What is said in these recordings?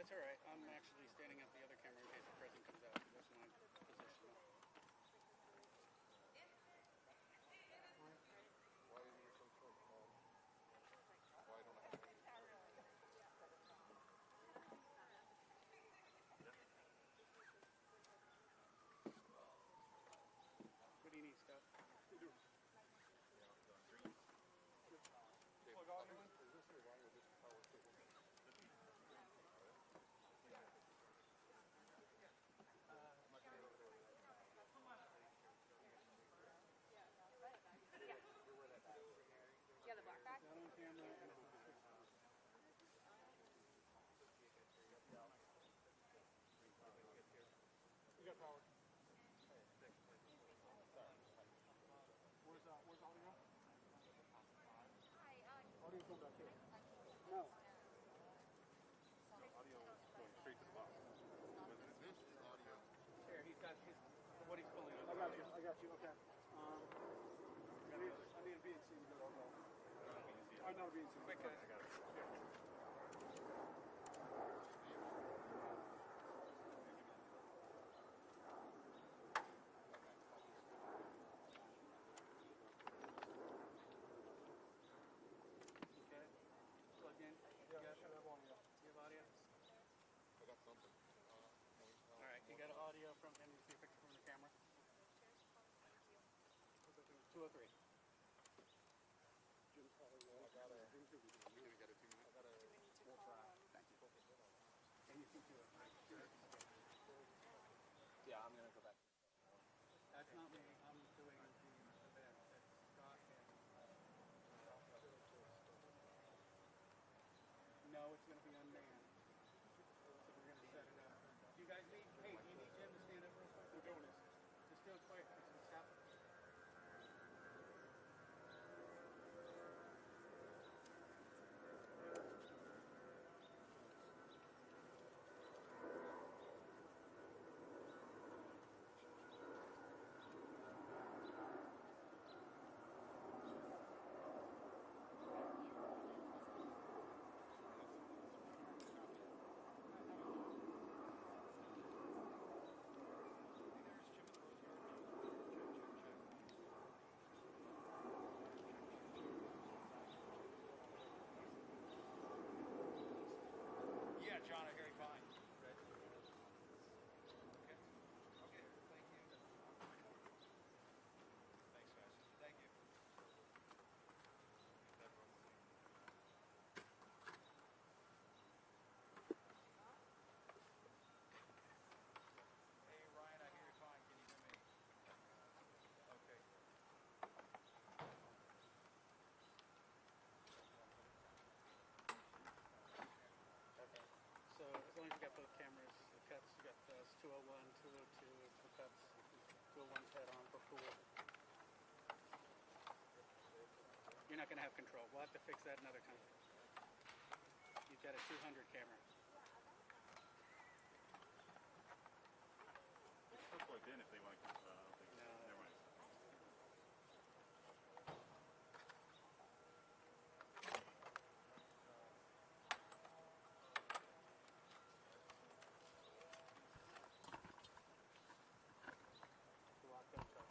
That's all right. I'm actually standing up the other camera in case the president comes out. That's my position. Why are you so short? Why don't I have any? What do you need, Scott? Plug audio in? Is this your line or just power cable? Yeah, the black bag. Not on camera. You got power. Where's audio? Audio from back here. No. Audio is going straight to the box. This is audio. Here, he's got what he's pulling on. I got you. Okay. I need a BNC to do it. I'm not a BNC. Quick, guys. I got it. Okay. Plug in. Yeah, I should have audio. You have audio? I got something. All right. You got audio from him. You see a picture from the camera? 203. Jim's calling. I got a. Jim's going to be. I got a 2 minute. I got a small fry. Thank you. And you see 203. Yeah, I'm going to go back. That's not me. I'm doing the event. That's Scott and... No, it's going to be unmanned. So we're going to set it up. Do you guys need... Hey, do you need Jim to stand up real quick? We're doing this. Just do it quick. It's happening. Yeah, John, I hear you fine. Okay. Okay. Thank you. Thanks, guys. Thank you. Hey, Ryan, I hear you fine. Can you hear me? Okay. Okay. So as long as you got both cameras, the cuts, you got 201, 202, the cuts, 201's head on for pool. You're not going to have control. We'll have to fix that another time. You've got a 200 camera. It's still plugged in if they want to. No. Never mind. Lock those up.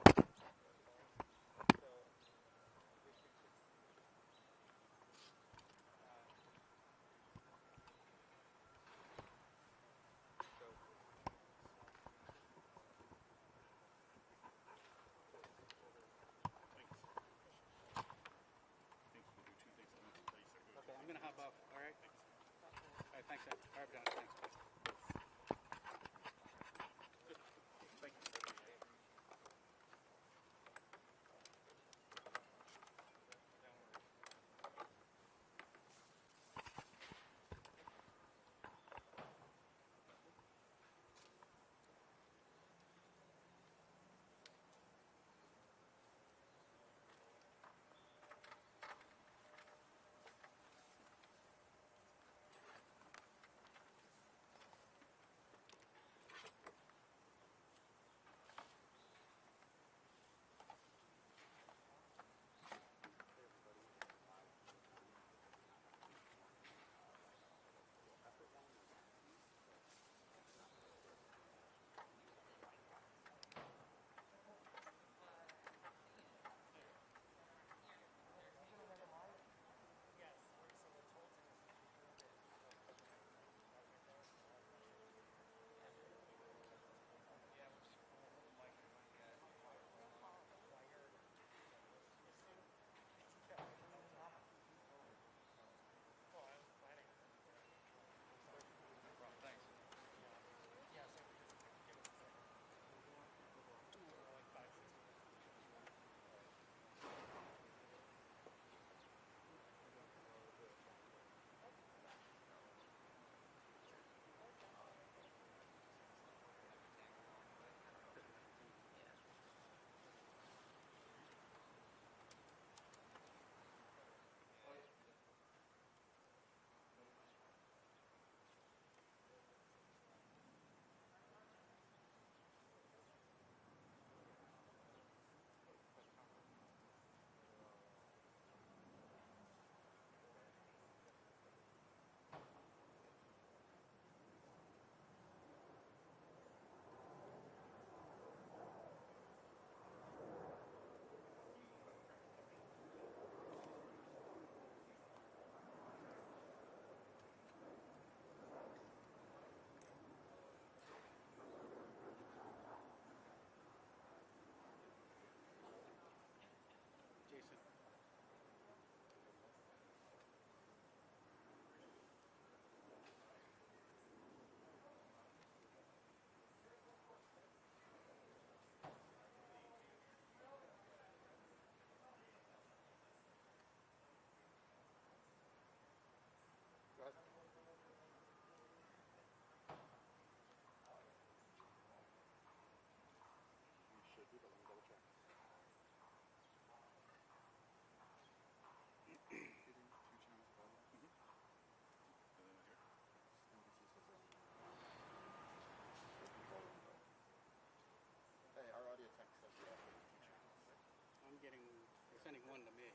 sending one to me.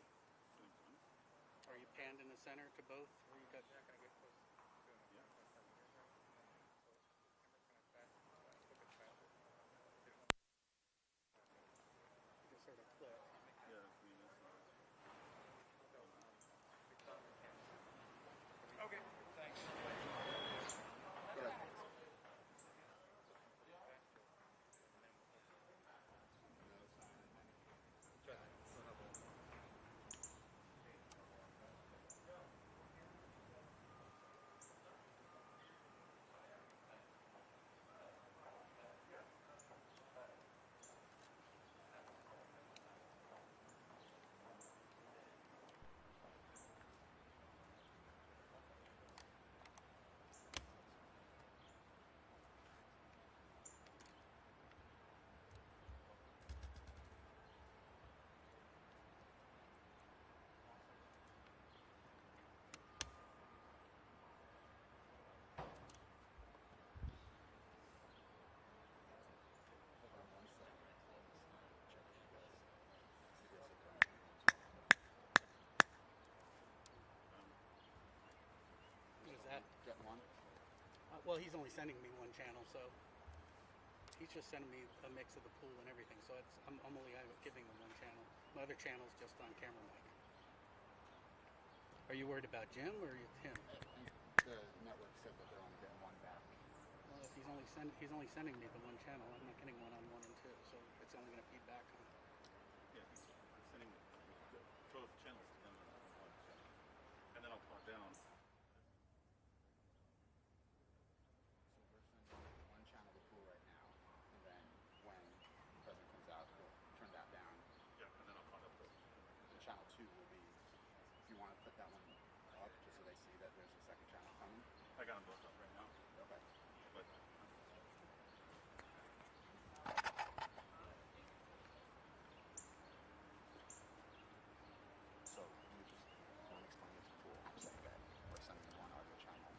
Are you panned in the center to both? Or you got? You're not gonna get close to him. Yeah. 1.7 years out. So the camera's gonna focus faster. You just sort of click. Yeah, that's me. So we tell him we can't. Okay, thanks. Is that? Get one. Well, he's only sending me one channel, so he's just sending me a mix of the pool and everything. So I'm only giving him one channel. My other channel's just on camera mic. Are you worried about Jim or him? The network said that they're only getting one back. Well, if he's only sending me the one channel, I'm not getting one on 1 and 2, so it's only going to feed back on. Yeah, I'm sending both channels to them on one channel. And then I'll pop down. So we're sending one channel to pool right now, and then when the president comes out, we'll turn that down. Yeah, and then I'll pop up the And channel 2 will be, if you want to put that one up, just so they see that there's a second channel coming. I got them both up right now. Okay. But So you just want to explain it to pool, saying that we're sending one audio channel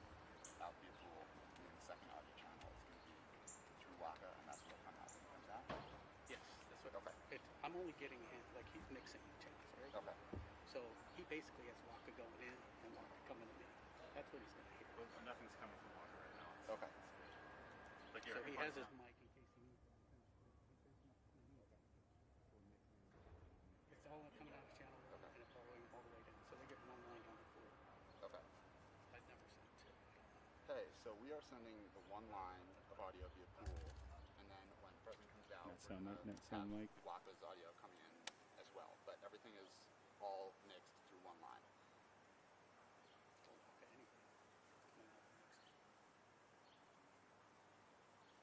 out via pool, and then the second audio channel is going to be through Daca, and that's what'll come out when it comes out. Yes, that's what. Okay. I'm only getting him, like he's mixing the channels, right? Okay. So he basically has Waka going in and Waka coming to me. That's what he's going to hear. well, nothing's coming from Walker right now. Okay. Like So he has his mic in case he needs that. It's all coming out of channel 1 Okay. and it's following all the way down. So they get one line down to 4. Okay. I'd never send 2. I don't know. Hey, so we are sending the one line of audio via pool, and then when the president comes out, Net we're sound gonna mic, net sound have mic. Waka's audio coming in as well. But everything is all mixed through one line. Okay, anything. Coming out the next.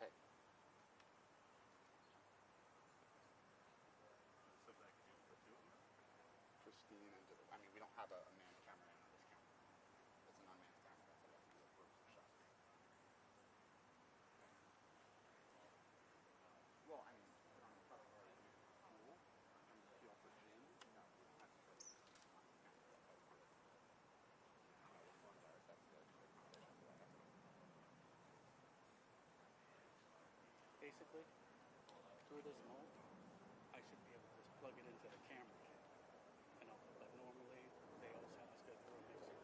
Hey, So that I could do it for two of them? Christine and I mean, we don't have a manned cameraman on this camera. It's an unmanned camera. That's all I have to do a first shot. Well, I mean, put on the cover already pool, and feel for Jim. No, we don't have to put it on the camera. Coronavirus, that's good. Basically, through this mold, I should be able to just plug it into the camera. But normally, they always have us go through a mixer.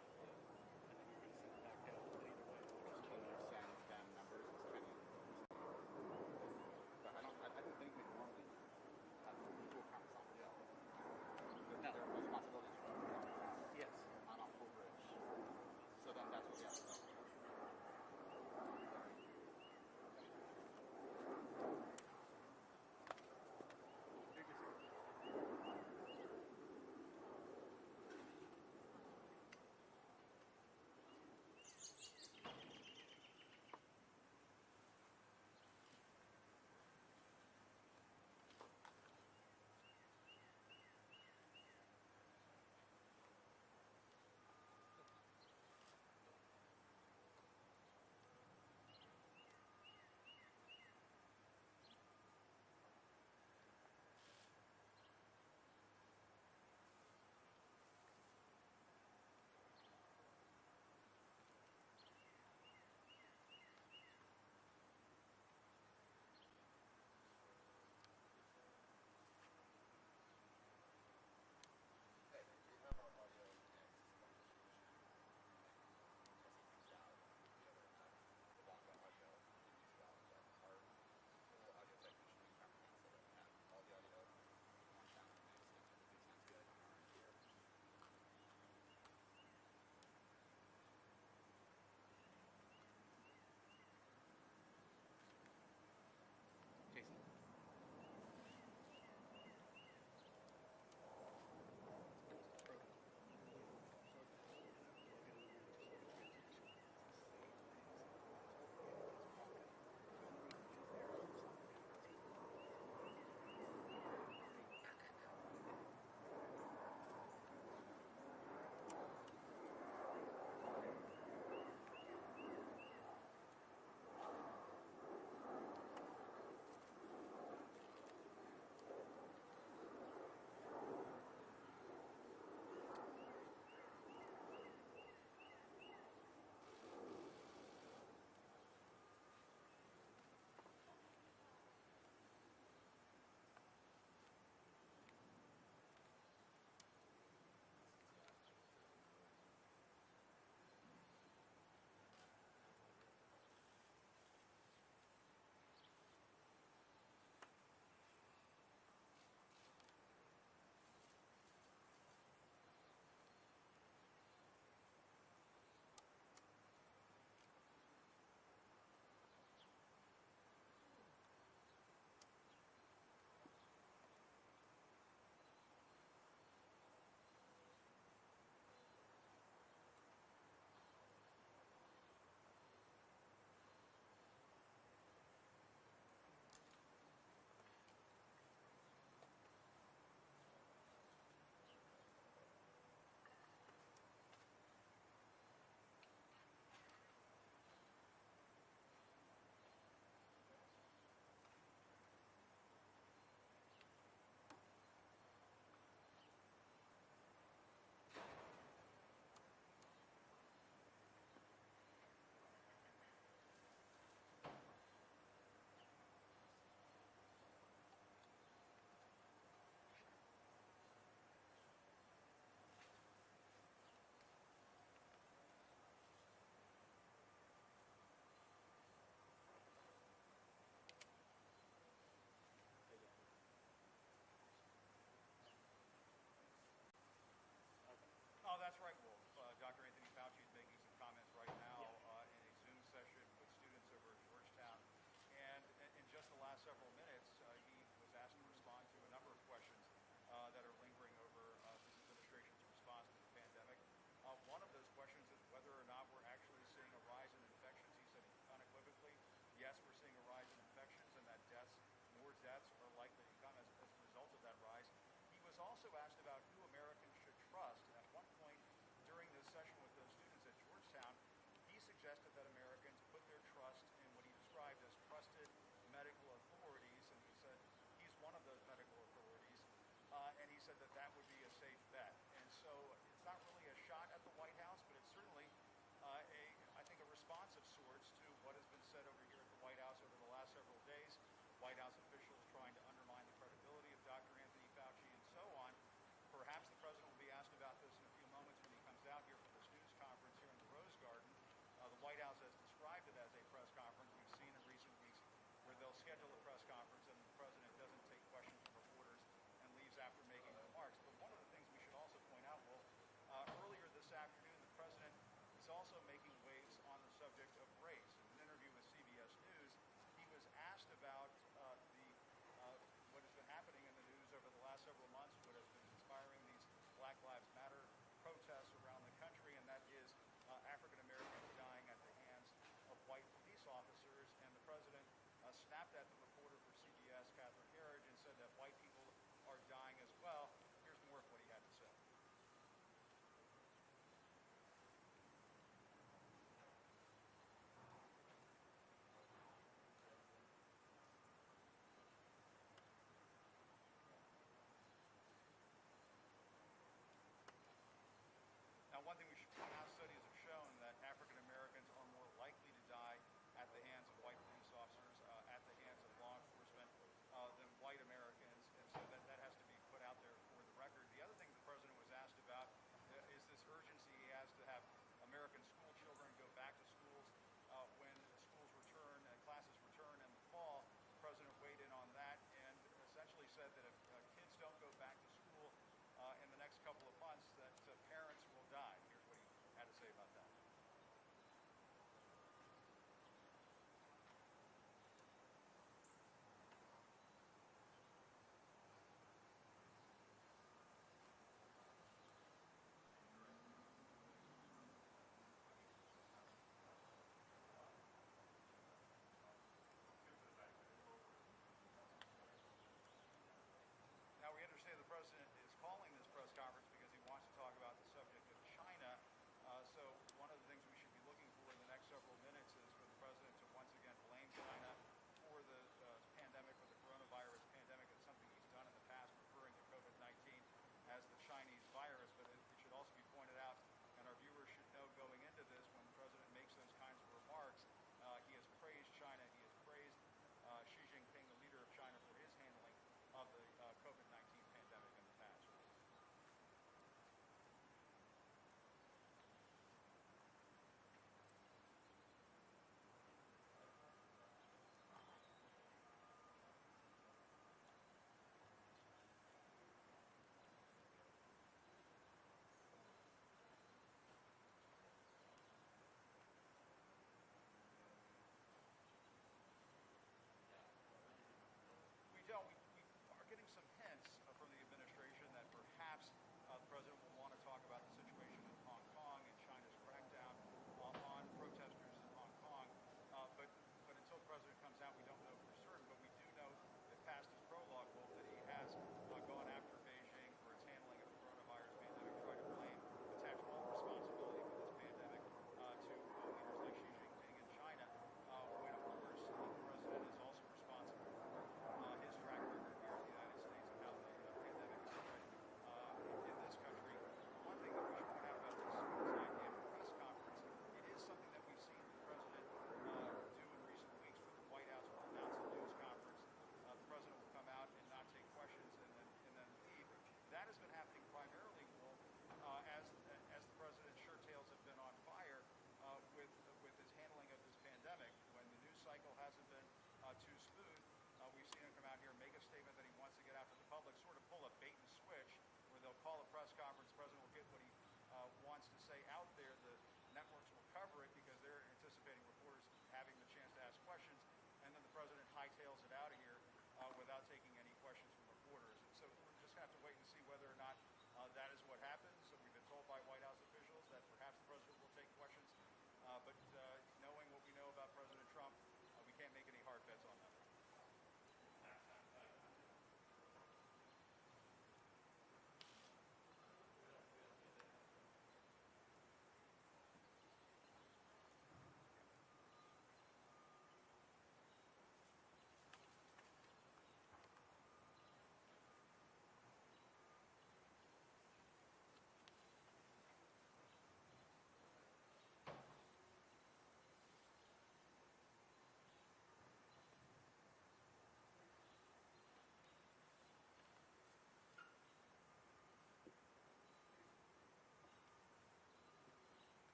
And then you're going to send it back down. But either way, we'll just Can plug you it. send them numbers? Can you? But I don't think we normally have pool cameras on. Yeah. No. Their responsibility is pool cameras. Yes. On a pool bridge. So then that's what we have to do. You're just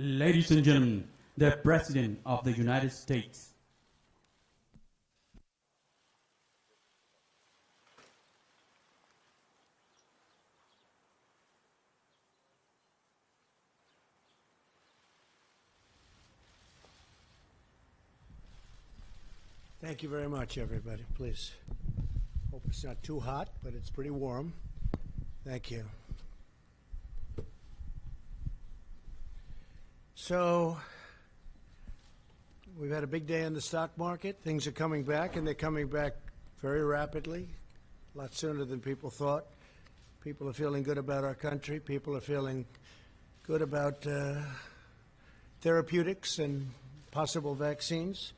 Ladies and gentlemen, the President of the United States. Thank you very much, everybody. Please. Hope it's not too hot, but it's pretty warm. Thank you. So, we've had a big day in the stock market. Things are coming back, and they're coming back very rapidly, a lot sooner than people thought. People are feeling good about our country. People are feeling good about therapeutics and possible vaccines.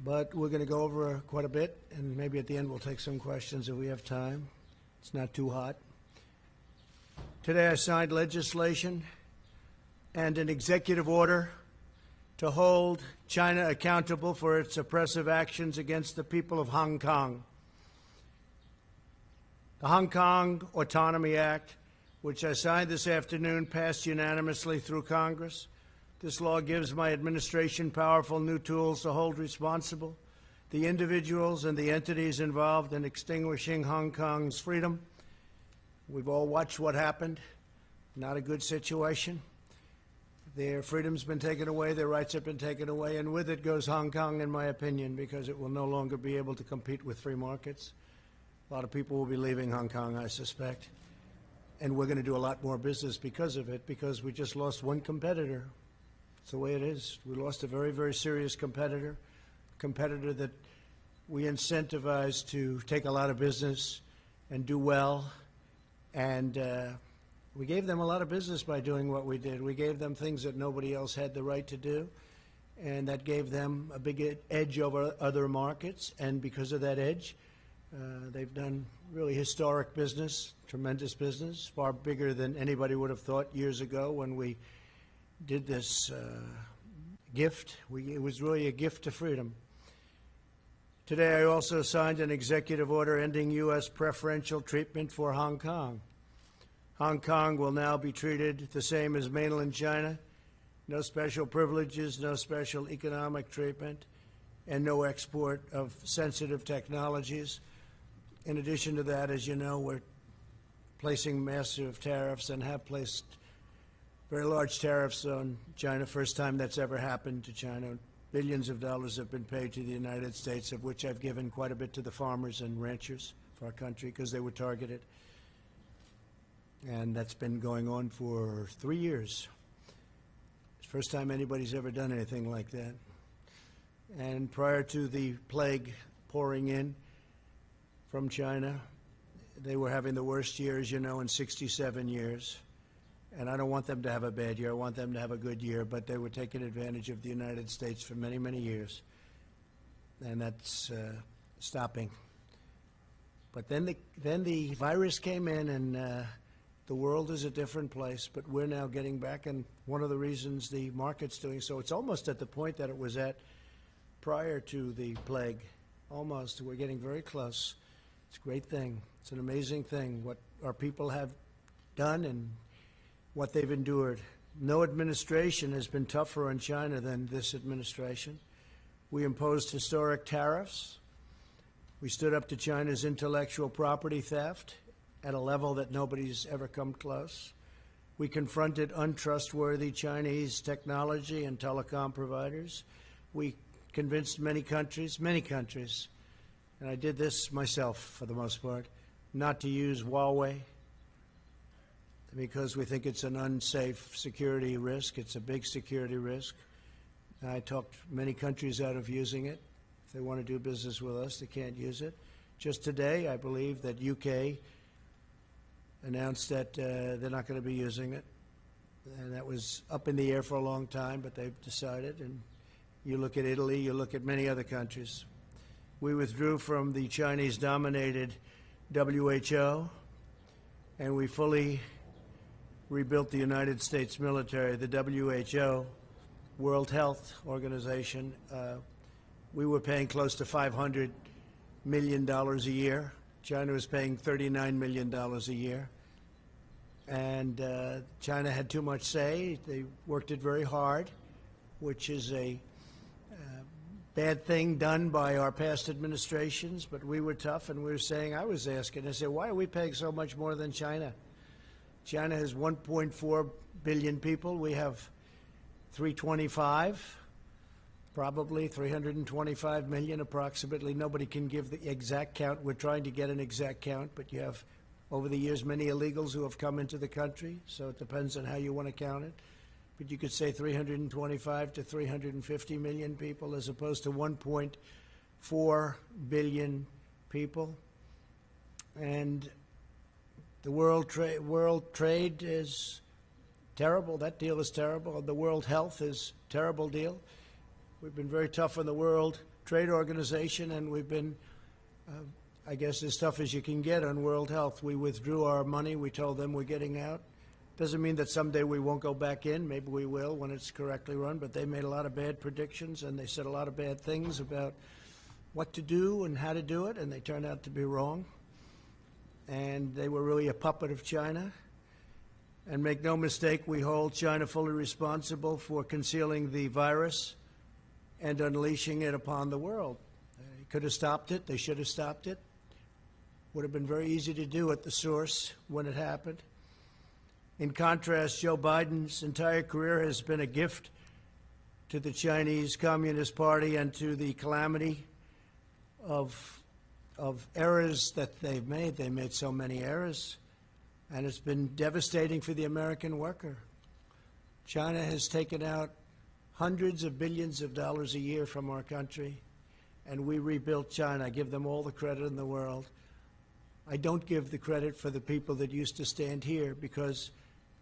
But we're going to go over quite a bit, and maybe at the end we'll take some questions if we have time. It's not too hot. Today I signed legislation and an executive order to hold China accountable for its oppressive actions against the people of Hong Kong. The Hong Kong Autonomy Act, which I signed this afternoon, passed unanimously through Congress. This law gives my administration powerful new tools to hold responsible the individuals and the entities involved in extinguishing Hong Kong's freedom. We've all watched what happened. Not a good situation. Their freedom's been taken away, their rights have been taken away, and with it goes Hong Kong, in my opinion, because it will no longer be able to compete with free markets. A lot of people will be leaving Hong Kong, I suspect. And we're going to do a lot more business because of it, because we just lost one competitor. It's the way it is. We lost a very, very serious competitor that we incentivized to take a lot of business and do well. And we gave them a lot of business by doing what we did. We gave them things that nobody else had the right to do. And that gave them a big edge over other markets. And because of that edge, they've done really historic business, tremendous business, far bigger than anybody would have thought years ago when we did this gift. It was really a gift to freedom. Today, I also signed an executive order ending U.S. preferential treatment for Hong Kong. Hong Kong will now be treated the same as mainland China. No special privileges, no special economic treatment, and no export of sensitive technologies. In addition to that, as you know, we're placing massive tariffs and have placed very large tariffs on China. First time that's ever happened to China. Billions of dollars have been paid to the United States, of which I've given quite a bit to the farmers and ranchers of our country because they were targeted. And that's been going on for 3 years. It's the first time anybody's ever done anything like that. And prior to the plague pouring in from China, they were having the worst year, as you know, in 67 years. And I don't want them to have a bad year. I want them to have a good year. But they were taking advantage of the United States for many, many years. And that's stopping. But then the virus came in, and the world is a different place. But we're now getting back. And one of the reasons the market's doing so, it's almost at the point that it was at prior to the plague. Almost. We're getting very close. It's a great thing. It's an amazing thing what our people have done and what they've endured. No administration has been tougher on China than this administration. We imposed historic tariffs. We stood up to China's intellectual property theft at a level that nobody's ever come close. We confronted untrustworthy Chinese technology and telecom providers. We convinced many countries, and I did this myself for the most part, not to use Huawei, because we think it's an unsafe security risk. It's a big security risk. I talked many countries out of using it. If they want to do business with us, they can't use it. Just today, I believe that UK announced that they're not going to be using it. And that was up in the air for a long time, but they've decided. And you look at Italy, you look at many other countries. We withdrew from the Chinese-dominated WHO, and we fully rebuilt the United States military. The WHO, World Health Organization, we were paying close to $500 million a year. China was paying $39 million a year. and China had too much say. They worked it very hard, which is a bad thing done by our past administrations, but we were tough, and we were saying, I was asking, I said, why are we paying so much more than China? China has 1.4 billion people. We have 325, probably 325 million approximately. Nobody can give the exact count. We're trying to get an exact count, but you have, over the years, many illegals who have come into the country, so it depends on how you want to count it. But you could say 325 to 350 million people as opposed to 1.4 billion people. And the world trade is terrible. That deal is terrible. The world health is a terrible deal. We've been very tough on the World Trade Organization, and we've been, I guess, as tough as you can get on world health. We withdrew our money. We told them we're getting out. Doesn't mean that someday we won't go back in. Maybe we will when it's correctly run, but they made a lot of bad predictions, and they said a lot of bad things about what to do and how to do it, and they turned out to be wrong. And they were really a puppet of China. And make no mistake, we hold China fully responsible for concealing the virus and unleashing it upon the world. They could have stopped it. They should have stopped it. Would have been very easy to do at the source when it happened. In contrast, Joe Biden's entire career has been a gift to the Chinese Communist Party and to the calamity of errors that they've made. They made so many errors, and it's been devastating for the American worker. China has taken out hundreds of billions of dollars a year from our country, and we rebuilt China. I give them all the credit in the world. I don't give the credit for the people that used to stand here, because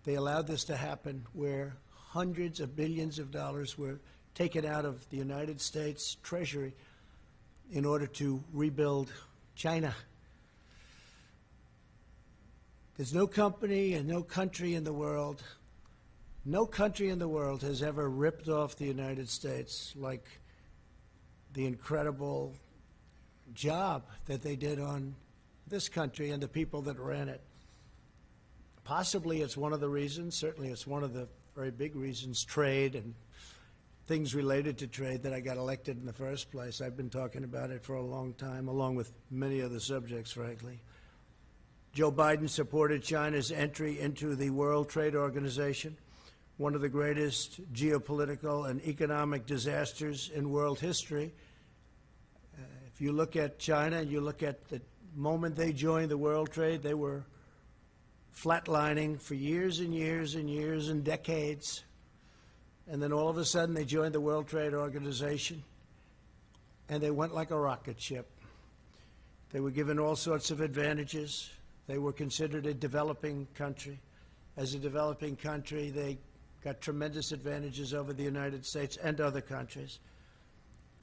they allowed this to happen, where hundreds of billions of dollars were taken out of the United States Treasury in order to rebuild China. There's no company and no country in the world, has ever ripped off the United States like the incredible job that they did on this country and the people that ran it. Possibly it's one of the reasons, certainly it's one of the very big reasons, trade and things related to trade, that I got elected in the first place. I've been talking about it for a long time, along with many other subjects, frankly. Joe Biden supported China's entry into the World Trade Organization, one of the greatest geopolitical and economic disasters in world history. If you look at China and you look at the moment they joined the World Trade, they were flatlining for years and years and years and decades. And then all of a sudden they joined the World Trade Organization, and they went like a rocket ship. They were given all sorts of advantages. They were considered a developing country. As a developing country, they got tremendous advantages over the United States and other countries.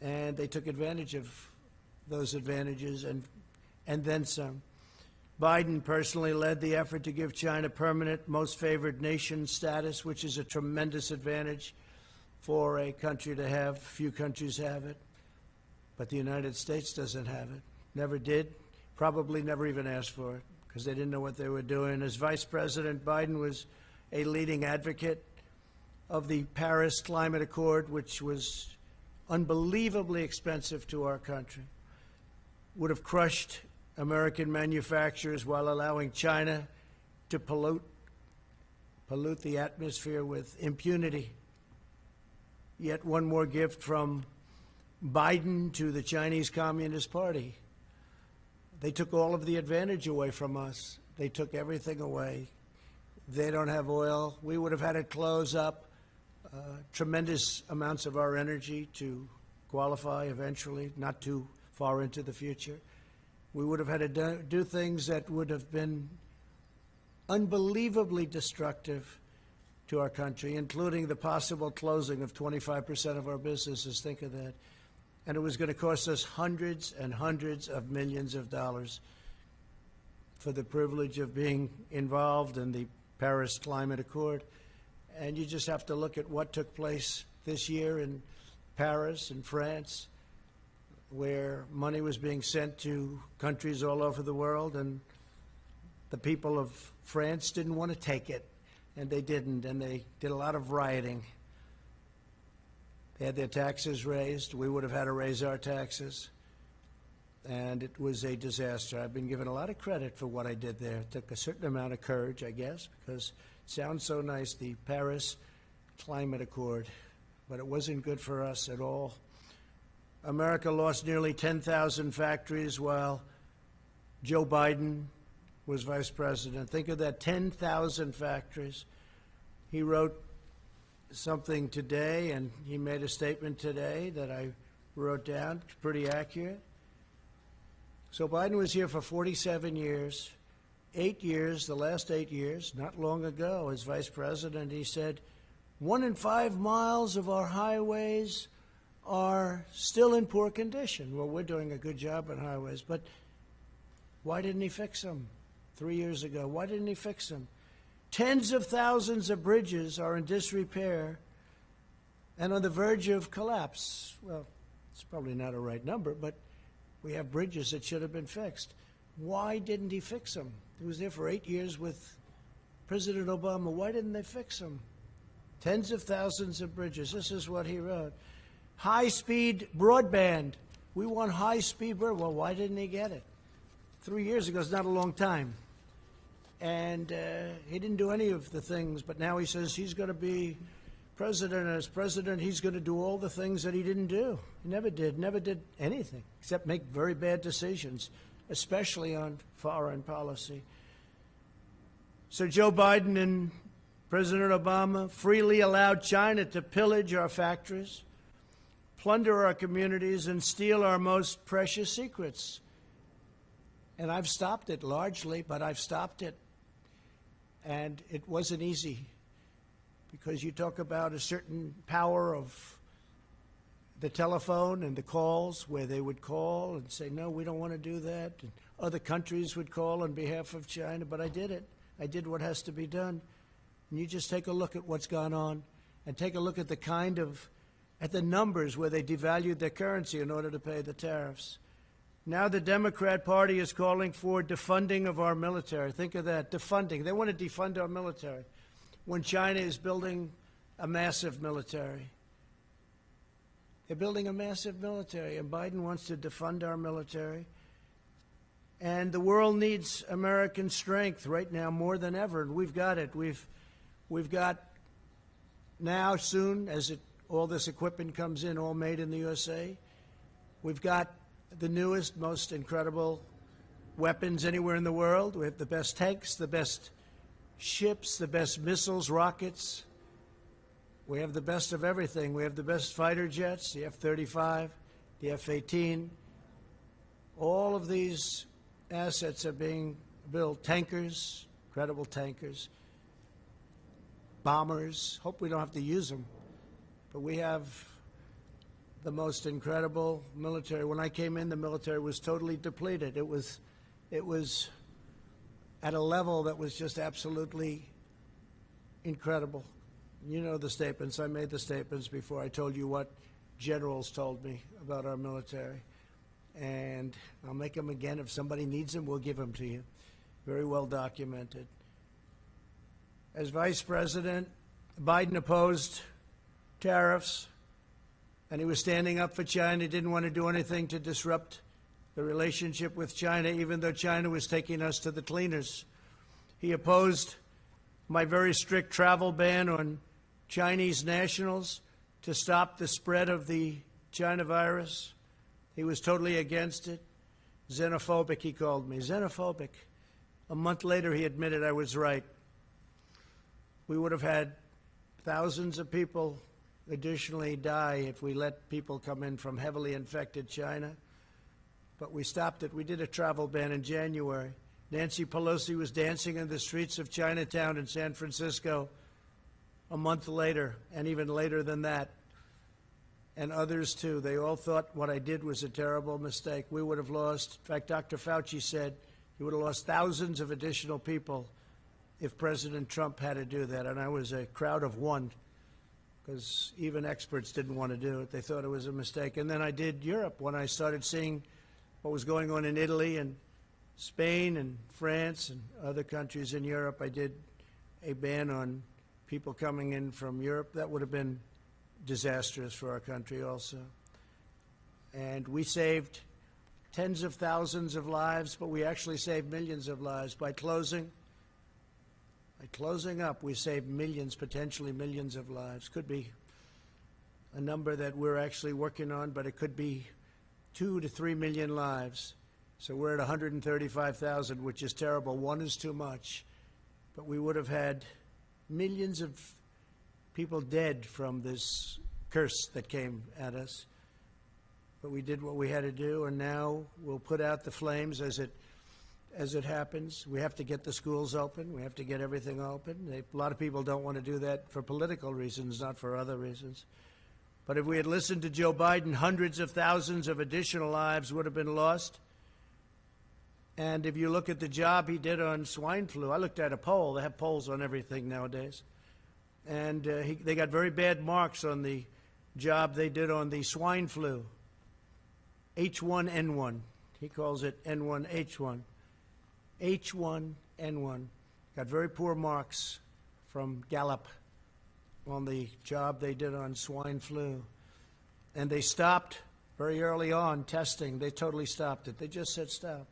And they took advantage of those advantages and then some. Biden personally led the effort to give China permanent most favored nation status, which is a tremendous advantage for a country to have. Few countries have it, but the United States doesn't have it. Never did, probably never even asked for it, because they didn't know what they were doing. As Vice President, Biden was a leading advocate of the Paris Climate Accord, which was unbelievably expensive to our country, would have crushed American manufacturers while allowing China to pollute the atmosphere with impunity. Yet one more gift from Biden to the Chinese Communist Party. They took all of the advantage away from us. They took everything away. They don't have oil. We would have had to close up tremendous amounts of our energy to qualify eventually, not too far into the future. We would have had to do things that would have been unbelievably destructive to our country, including the possible closing of 25% of our businesses. Think of that. And it was going to cost us hundreds and hundreds of millions of dollars for the privilege of being involved in the Paris Climate Accord. And you just have to look at what took place this year in Paris and France, where money was being sent to countries all over the world, and the people of France didn't want to take it, and they didn't, and they did a lot of rioting. They had their taxes raised. We would have had to raise our taxes. And it was a disaster. I've been given a lot of credit for what I did there. It took a certain amount of courage, I guess, because it sounds so nice, the Paris Climate Accord, but it wasn't good for us at all. America lost nearly 10,000 factories while Joe Biden was vice president. Think of that, 10,000 factories. He wrote something today, and he made a statement today that I wrote down. It's pretty accurate. So Biden was here for 47 years, 8 years, the last 8 years, not long ago, as vice president, he said, 1 in 5 miles of our highways are still in poor condition. Well, we're doing a good job on highways, but why didn't he fix them 3 years ago? Why didn't he fix them? Tens of thousands of bridges are in disrepair and on the verge of collapse. Well, it's probably not a right number, but we have bridges that should have been fixed. Why didn't he fix them? He was there for 8 years with President Obama. Why didn't they fix them? Tens of thousands of bridges. This is what he wrote. High-speed broadband. We want high-speed broadband. Well, why didn't he get it? 3 years ago is not a long time. And he didn't do any of the things, but now he says he's going to be president. And as president, he's going to do all the things that he didn't do. He never did anything except make very bad decisions, especially on foreign policy. So Joe Biden and President Obama freely allowed China to pillage our factories, plunder our communities, and steal our most precious secrets. And I've stopped it largely, but I've stopped it. And it wasn't easy, because you talk about a certain power of the telephone and the calls, where they would call and say, no, we don't want to do that. And other countries would call on behalf of China, but I did it. I did what has to be done. And you just take a look at what's gone on, and take a look at at the numbers where they devalued their currency in order to pay the tariffs. Now the Democrat Party is calling for defunding of our military. Think of that, defunding. They want to defund our military when China is building a massive military. They're building a massive military, and Biden wants to defund our military. And the world needs American strength right now more than ever, and we've got it. We've got now, soon, as all this equipment comes in, all made in the USA, we've got the newest, most incredible weapons anywhere in the world. We have the best tanks, the best ships, the best missiles, rockets. We have the best of everything. We have the best fighter jets, the F-35, the F-18. All of these assets are being built. Tankers, incredible tankers, bombers. Hope we don't have to use them. But we have the most incredible military. When I came in, the military was totally depleted. It was at a level that was just absolutely incredible. You know the statements. I made the statements before. I told you what generals told me about our military. And I'll make them again. If somebody needs them, we'll give them to you. Very well documented. As vice president, Biden opposed tariffs, and he was standing up for China. He didn't want to do anything to disrupt the relationship with China, even though China was taking us to the cleaners. He opposed my very strict travel ban on Chinese nationals to stop the spread of the China virus. He was totally against it. Xenophobic, he called me. Xenophobic. A month later, he admitted I was right. We would have had thousands of people additionally die if we let people come in from heavily infected China. But we stopped it. We did a travel ban in January. Nancy Pelosi was dancing in the streets of Chinatown in San Francisco a month later, and even later than that. And others, too. They all thought what I did was a terrible mistake. We would have lost, in fact, Dr. Fauci said he would have lost thousands of additional people if President Trump had to do that. And I was a crowd of one, because even experts didn't want to do it. They thought it was a mistake. And then I did Europe when I started seeing what was going on in Italy and Spain and France and other countries in Europe, I did a ban on people coming in from Europe. That would have been disastrous for our country also. And we saved tens of thousands of lives, but we actually saved millions of lives. By closing up, we saved millions, potentially millions of lives. Could be a number that we're actually working on, but it could be 2 to 3 million lives. So we're at 135,000, which is terrible. One is too much. But we would have had millions of people dead from this curse that came at us. But we did what we had to do, and now we'll put out the flames as it happens. We have to get the schools open. We have to get everything open. A lot of people don't want to do that for political reasons, not for other reasons. But if we had listened to Joe Biden, hundreds of thousands of additional lives would have been lost. And if you look at the job he did on swine flu, I looked at a poll. They have polls on everything nowadays. And they got very bad marks on the job they did on the swine flu. H1N1. He calls it N1H1. H1N1. Got very poor marks from Gallup on the job they did on swine flu. And they stopped very early on testing. They totally stopped it. They just said stop.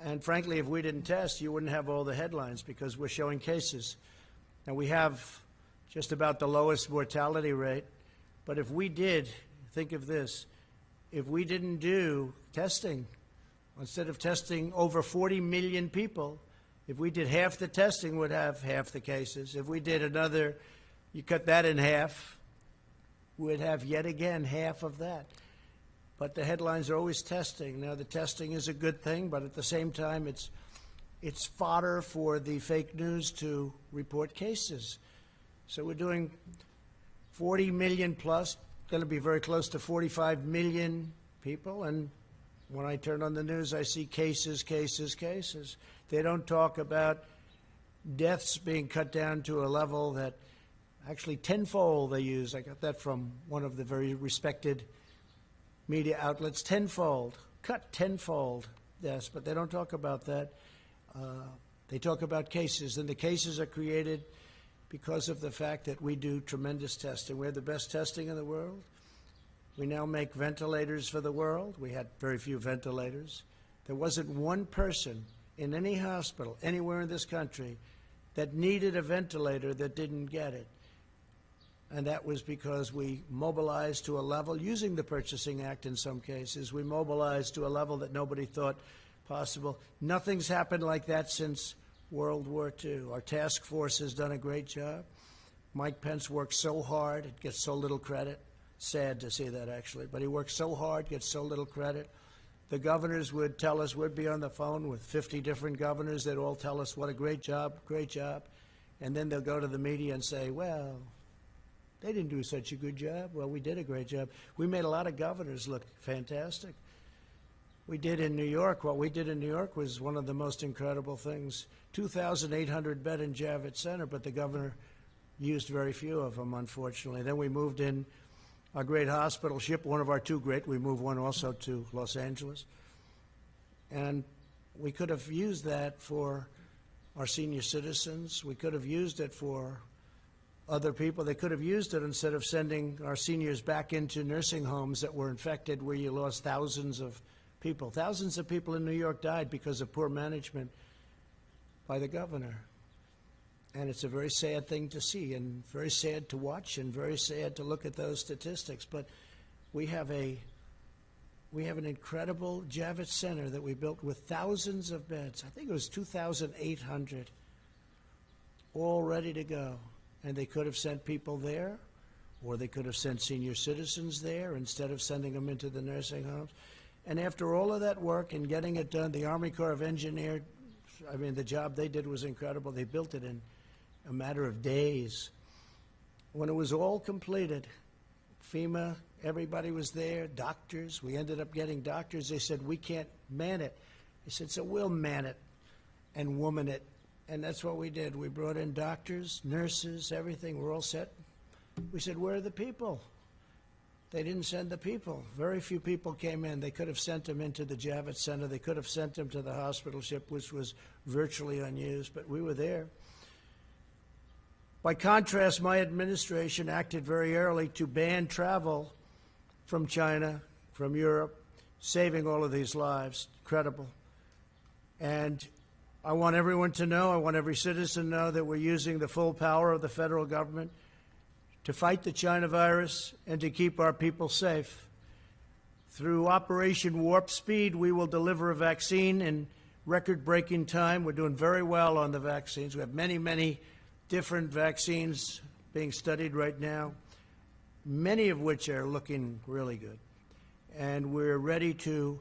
And frankly, if we didn't test, you wouldn't have all the headlines because we're showing cases. Now, we have just about the lowest mortality rate. But if we did, think of this, if we didn't do testing, instead of testing over 40 million people, if we did half the testing, we'd have half the cases. If we did another, you cut that in half, we'd have yet again half of that. But the headlines are always testing. Now, the testing is a good thing, but at the same time, it's fodder for the fake news to report cases. So we're doing 40 million plus, going to be very close to 45 million people. And when I turn on the news, I see cases, cases, cases. They don't talk about deaths being cut down to a level that actually tenfold they use. I got that from one of the very respected media outlets, tenfold, cut tenfold, yes, but they don't talk about that. They talk about cases, and the cases are created because of the fact that we do tremendous testing. We're the best testing in the world. We now make ventilators for the world. We had very few ventilators. There wasn't one person in any hospital anywhere in this country that needed a ventilator that didn't get it. And that was because we mobilized to a level, using the Purchasing Act in some cases, we mobilized to a level that nobody thought possible. Nothing's happened like that since World War II. Our task force has done a great job. Mike Pence works so hard, it gets so little credit. Sad to see that, actually. But he works so hard, gets so little credit. The governors would tell us, we'd be on the phone with 50 different governors. They'd all tell us what a great job, great job. And then they'll go to the media and say, well, they didn't do such a good job. Well, we did a great job. We made a lot of governors look fantastic. We did in New York. What we did in New York was one of the most incredible things. 2,800 bed in Javits Center, but the governor used very few of them, unfortunately. Then we moved in our great hospital ship, one of our two great. We moved one also to Los Angeles. And we could have used that for our senior citizens. We could have used it for other people. They could have used it instead of sending our seniors back into nursing homes that were infected, where you lost thousands of people. Thousands of people in New York died because of poor management by the governor. And it's a very sad thing to see, and very sad to watch, and very sad to look at those statistics. But we have an incredible Javits Center that we built with thousands of beds. I think it was 2,800, all ready to go. And they could have sent people there, or they could have sent senior citizens there instead of sending them into the nursing homes. And after all of that work and getting it done, the Army Corps of Engineers, I mean, the job they did was incredible. They built it in a matter of days. When it was all completed, FEMA, everybody was there, doctors. We ended up getting doctors. They said, we can't man it. They said, so we'll man it and woman it. And that's what we did. We brought in doctors, nurses, everything. We're all set. We said, where are the people? They didn't send the people. Very few people came in. They could have sent them into the Javits Center. They could have sent them to the hospital ship, which was virtually unused, but we were there. By contrast, my administration acted very early to ban travel from China, from Europe, saving all of these lives. Incredible. And I want everyone to know, I want every citizen to know that we're using the full power of the federal government to fight the China virus and to keep our people safe. Through Operation Warp Speed, we will deliver a vaccine in record-breaking time. We're doing very well on the vaccines. We have many, many different vaccines being studied right now, many of which are looking really good. And we're ready to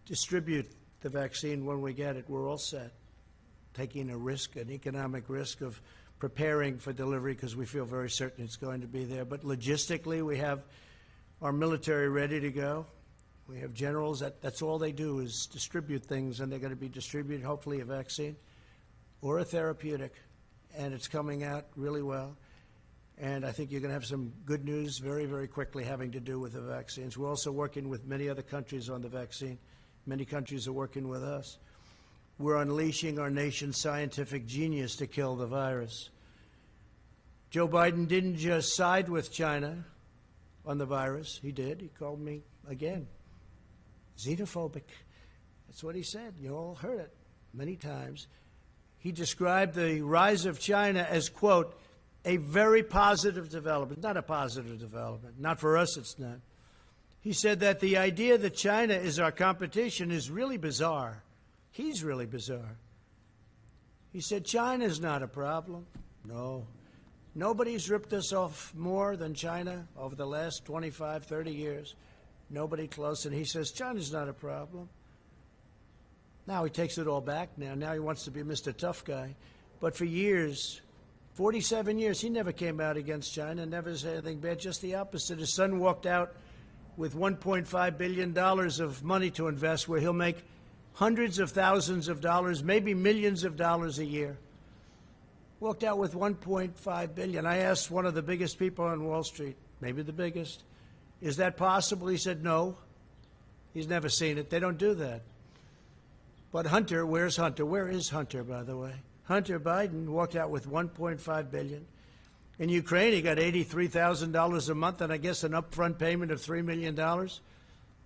distribute the vaccine when we get it. We're all set, taking a risk, an economic risk of preparing for delivery because we feel very certain it's going to be there. But logistically, we have our military ready to go. We have generals. That's all they do is distribute things, and they're going to be distributed, hopefully, a vaccine or a therapeutic. And it's coming out really well. And I think you're going to have some good news very, very quickly having to do with the vaccines. We're also working with many other countries on the vaccine. Many countries are working with us. We're unleashing our nation's scientific genius to kill the virus. Joe Biden didn't just side with China on the virus. He did. He called me, again, xenophobic. That's what he said. You all heard it many times. He described the rise of China as, quote, a very positive development. Not a positive development. Not for us, it's not. He said that the idea that China is our competition is really bizarre. He's really bizarre. He said China's not a problem. No. Nobody's ripped us off more than China over the last 25, 30 years. Nobody close. And he says China's not a problem. Now he takes it all back now. Now he wants to be Mr. Tough Guy. But for years, 47 years, he never came out against China, never said anything bad, just the opposite. His son walked out with $1.5 billion of money to invest where he'll make hundreds of thousands of dollars, maybe millions of dollars a year. Walked out with $1.5 billion. I asked one of the biggest people on Wall Street, maybe the biggest, is that possible? He said no. He's never seen it. They don't do that. But Hunter, where's Hunter? Where is Hunter, by the way? Hunter Biden walked out with $1.5 billion. In Ukraine, he got $83,000 a month and I guess an upfront payment of $3 million.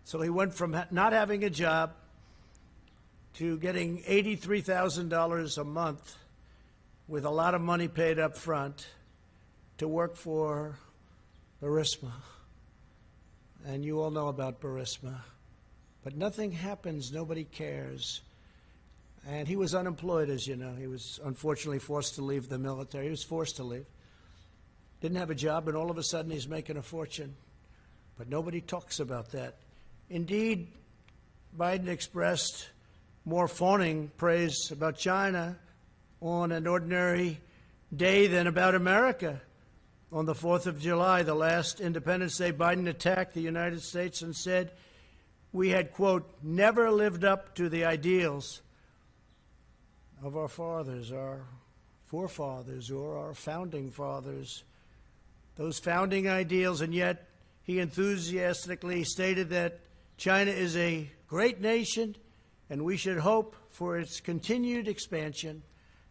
So he went from not having a job to getting $83,000 a month with a lot of money paid up front to work for Burisma. And you all know about Burisma. But nothing happens. Nobody cares. And he was unemployed, as you know. He was unfortunately forced to leave the military. He was forced to leave. Didn't have a job, and all of a sudden he's making a fortune. But nobody talks about that. Indeed, Biden expressed more fawning praise about China on an ordinary day than about America. On the 4th of July, the last Independence Day, Biden attacked the United States and said we had, quote, never lived up to the ideals of our fathers, our forefathers, or our founding fathers, those founding ideals, and yet he enthusiastically stated that China is a great nation and we should hope for its continued expansion.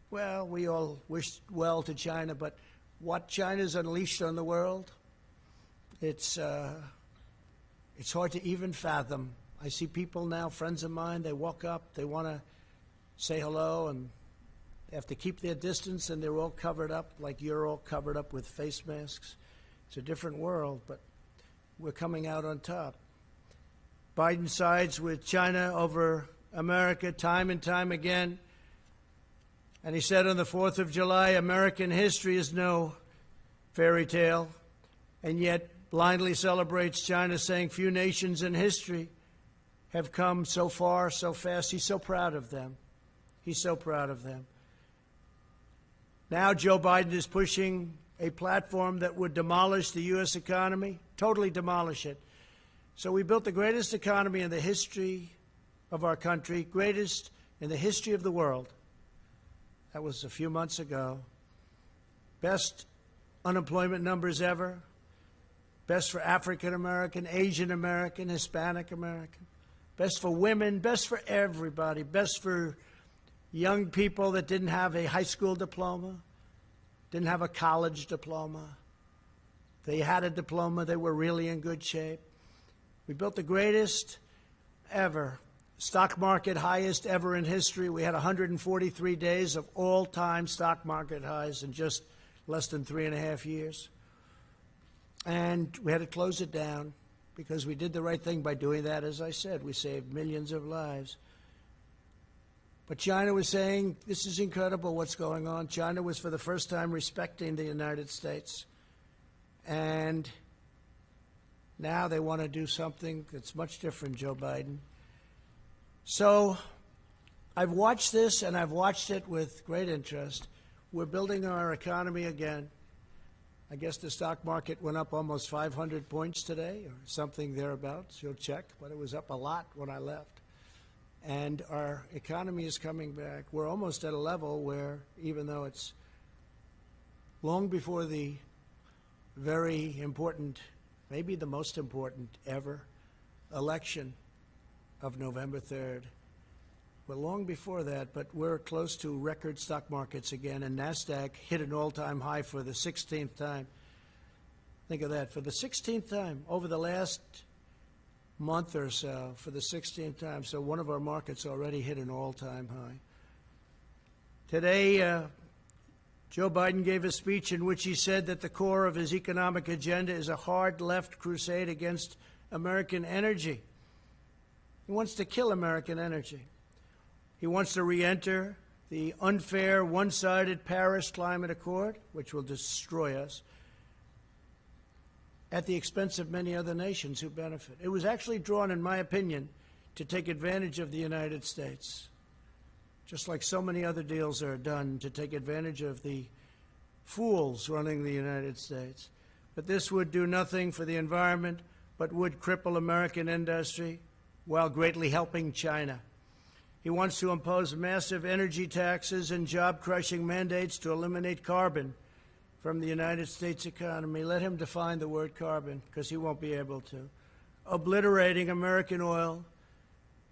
Well, we all wish well to China, but what China's unleashed on the world, it's hard to even fathom. I see people now, friends of mine, they walk up, they want to say hello, and they have to keep their distance, and they're all covered up like you're all covered up with face masks. It's a different world, but we're coming out on top. Biden sides with China over America time and time again. And he said on the 4th of July, American history is no fairy tale, and yet blindly celebrates China, saying few nations in history have come so far, so fast. He's so proud of them. He's so proud of them. Now Joe Biden is pushing a platform that would demolish the U.S. economy, totally demolish it. So we built the greatest economy in the history of our country, greatest in the history of the world. That was a few months ago. Best unemployment numbers ever. best for African American, Asian American, Hispanic American, best for women, best for everybody, best for young people that didn't have a high school diploma, didn't have a college diploma. They had a diploma, they were really in good shape. We built the greatest ever stock market highest ever in history. We had 143 days of all-time stock market highs in just less than 3.5 years. And we had to close it down because we did the right thing by doing that. As I said, we saved millions of lives. But China was saying, this is incredible what's going on. China was for the first time respecting the United States. And now they want to do something that's much different, Joe Biden. So I've watched this, and I've watched it with great interest. We're building our economy again. I guess the stock market went up almost 500 points today or something thereabouts. You'll check, but it was up a lot when I left. And our economy is coming back. We're almost at a level where, even though it's long before the very important, maybe the most important ever, election of November 3rd. We're long before that, but we're close to record stock markets again, and NASDAQ hit an all-time high for the 16th time. Think of that, for the 16th time over the last month or so, for the 16th time. So one of our markets already hit an all-time high. Today, Joe Biden gave a speech in which he said that the core of his economic agenda is a hard left crusade against American energy. He wants to kill American energy. He wants to re-enter the unfair, one-sided Paris Climate Accord, which will destroy us, at the expense of many other nations who benefit. It was actually drawn, in my opinion, to take advantage of the United States, just like so many other deals are done to take advantage of the fools running the United States. But this would do nothing for the environment, but would cripple American industry while greatly helping China. He wants to impose massive energy taxes and job-crushing mandates to eliminate carbon from the United States economy. Let him define the word carbon, because he won't be able to. Obliterating American oil,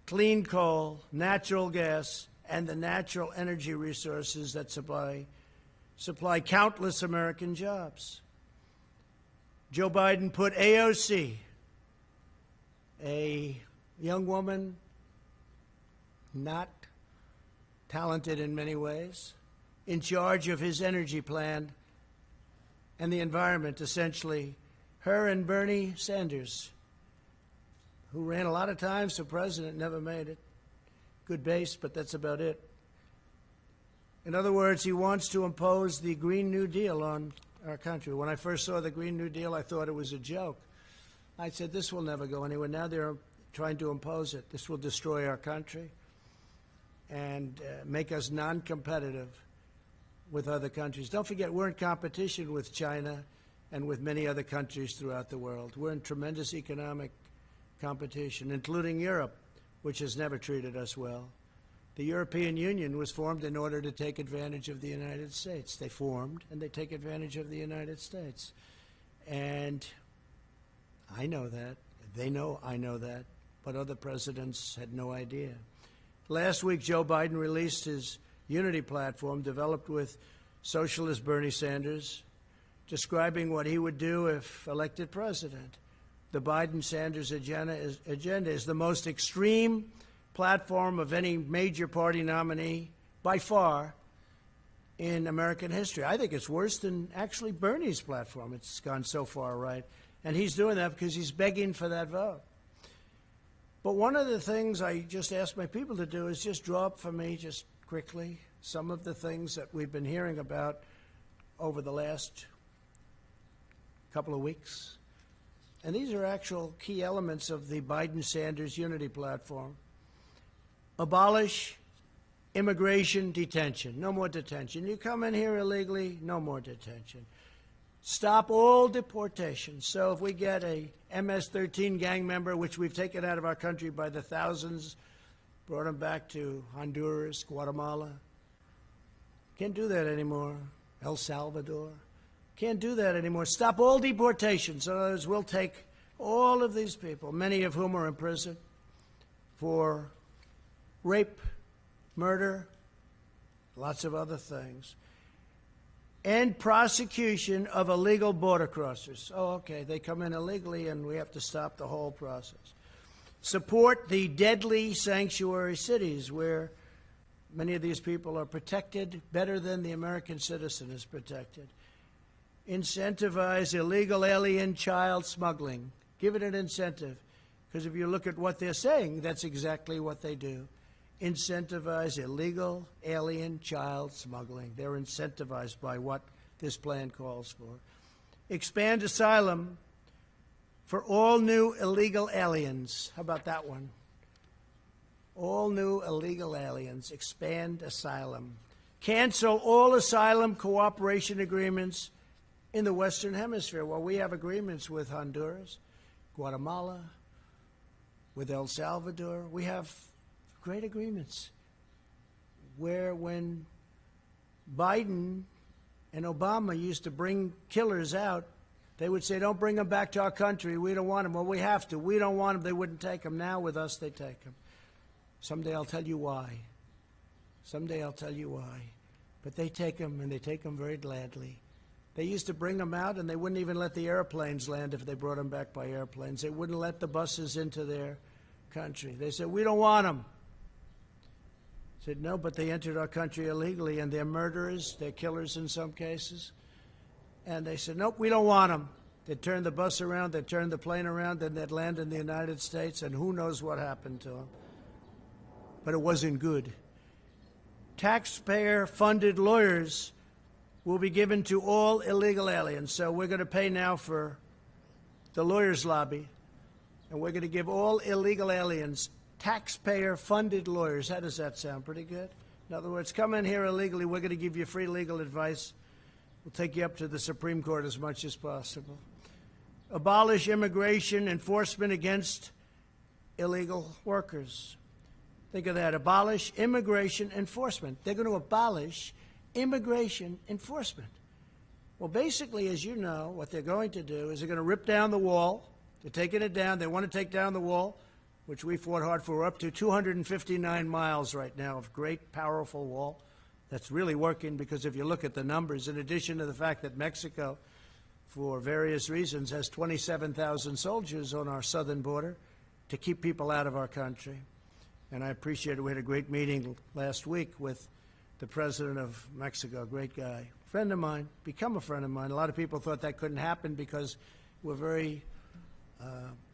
clean coal, natural gas, and the natural energy resources that supply countless American jobs. Joe Biden put AOC, a young woman, not talented in many ways, in charge of his energy plan and the environment, essentially. Her and Bernie Sanders, who ran a lot of times for president, never made it. Good base, but that's about it. In other words, he wants to impose the Green New Deal on our country. When I first saw the Green New Deal, I thought it was a joke. I said, this will never go anywhere. Now they're trying to impose it. This will destroy our country and make us non-competitive with other countries. Don't forget, we're in competition with China and with many other countries throughout the world. We're in tremendous economic competition, including Europe, which has never treated us well. The European Union was formed in order to take advantage of the United States. They formed, and they take advantage of the United States. And I know that. They know I know that. But other presidents had no idea. Last week, Joe Biden released his unity platform developed with socialist Bernie Sanders, describing what he would do if elected president. The Biden-Sanders agenda is the most extreme platform of any major party nominee, by far, in American history. I think it's worse than actually Bernie's platform. It's gone so far right. And he's doing that because he's begging for that vote. But one of the things I just asked my people to do is just draw up for me, just quickly, some of the things that we've been hearing about over the last couple of weeks. And these are actual key elements of the Biden-Sanders unity platform. Abolish immigration detention. No more detention. You come in here illegally, no more detention. Stop all deportations. So if we get a MS-13 gang member, which we've taken out of our country by the thousands, brought them back to Honduras, Guatemala, can't do that anymore. El Salvador. Can't do that anymore. Stop all deportations. In other words, we'll take all of these people, many of whom are in prison for rape, murder, lots of other things. End prosecution of illegal border crossers. Oh, okay, they come in illegally and we have to stop the whole process. Support the deadly sanctuary cities where many of these people are protected better than the American citizen is protected. Incentivize illegal alien child smuggling. Give it an incentive. Because if you look at what they're saying, that's exactly what they do. Incentivize illegal alien child smuggling. They're incentivized by what this plan calls for. Expand asylum for all new illegal aliens. How about that one? All new illegal aliens. Expand asylum. Cancel all asylum cooperation agreements in the Western Hemisphere. Well, we have agreements with Honduras, Guatemala, with El Salvador. We have great agreements where when Biden and Obama used to bring killers out, they would say, don't bring them back to our country. We don't want them. Well, we have to. We don't want them. They wouldn't take them. Now with us, they take them. Someday I'll tell you why. Someday I'll tell you why. But they take them, and they take them very gladly. They used to bring them out, and they wouldn't even let the airplanes land if they brought them back by airplanes. They wouldn't let the buses into their country. They said, we don't want them. I said, no, but they entered our country illegally, and they're murderers. They're killers in some cases. And they said, nope, we don't want them. They'd turn the bus around, they'd turn the plane around, and they'd land in the United States, and who knows what happened to them. But it wasn't good. Taxpayer-funded lawyers will be given to all illegal aliens. So we're going to pay now for the lawyers' lobby, and we're going to give all illegal aliens taxpayer-funded lawyers. How does that sound? Pretty good? In other words, come in here illegally, we're going to give you free legal advice. We'll take you up to the Supreme Court as much as possible. Abolish immigration enforcement against illegal workers. Think of that. Abolish immigration enforcement. They're going to abolish immigration enforcement. Well, basically, as you know, what they're going to do is they're going to rip down the wall. They're taking it down. They want to take down the wall, which we fought hard for. We're up to 259 miles right now of great, powerful wall. That's really working because if you look at the numbers, in addition to the fact that Mexico, for various reasons, has 27,000 soldiers on our southern border to keep people out of our country. And I appreciate it. We had a great meeting last week with the president of Mexico, great guy, friend of mine, become a friend of mine. A lot of people thought that couldn't happen because we're very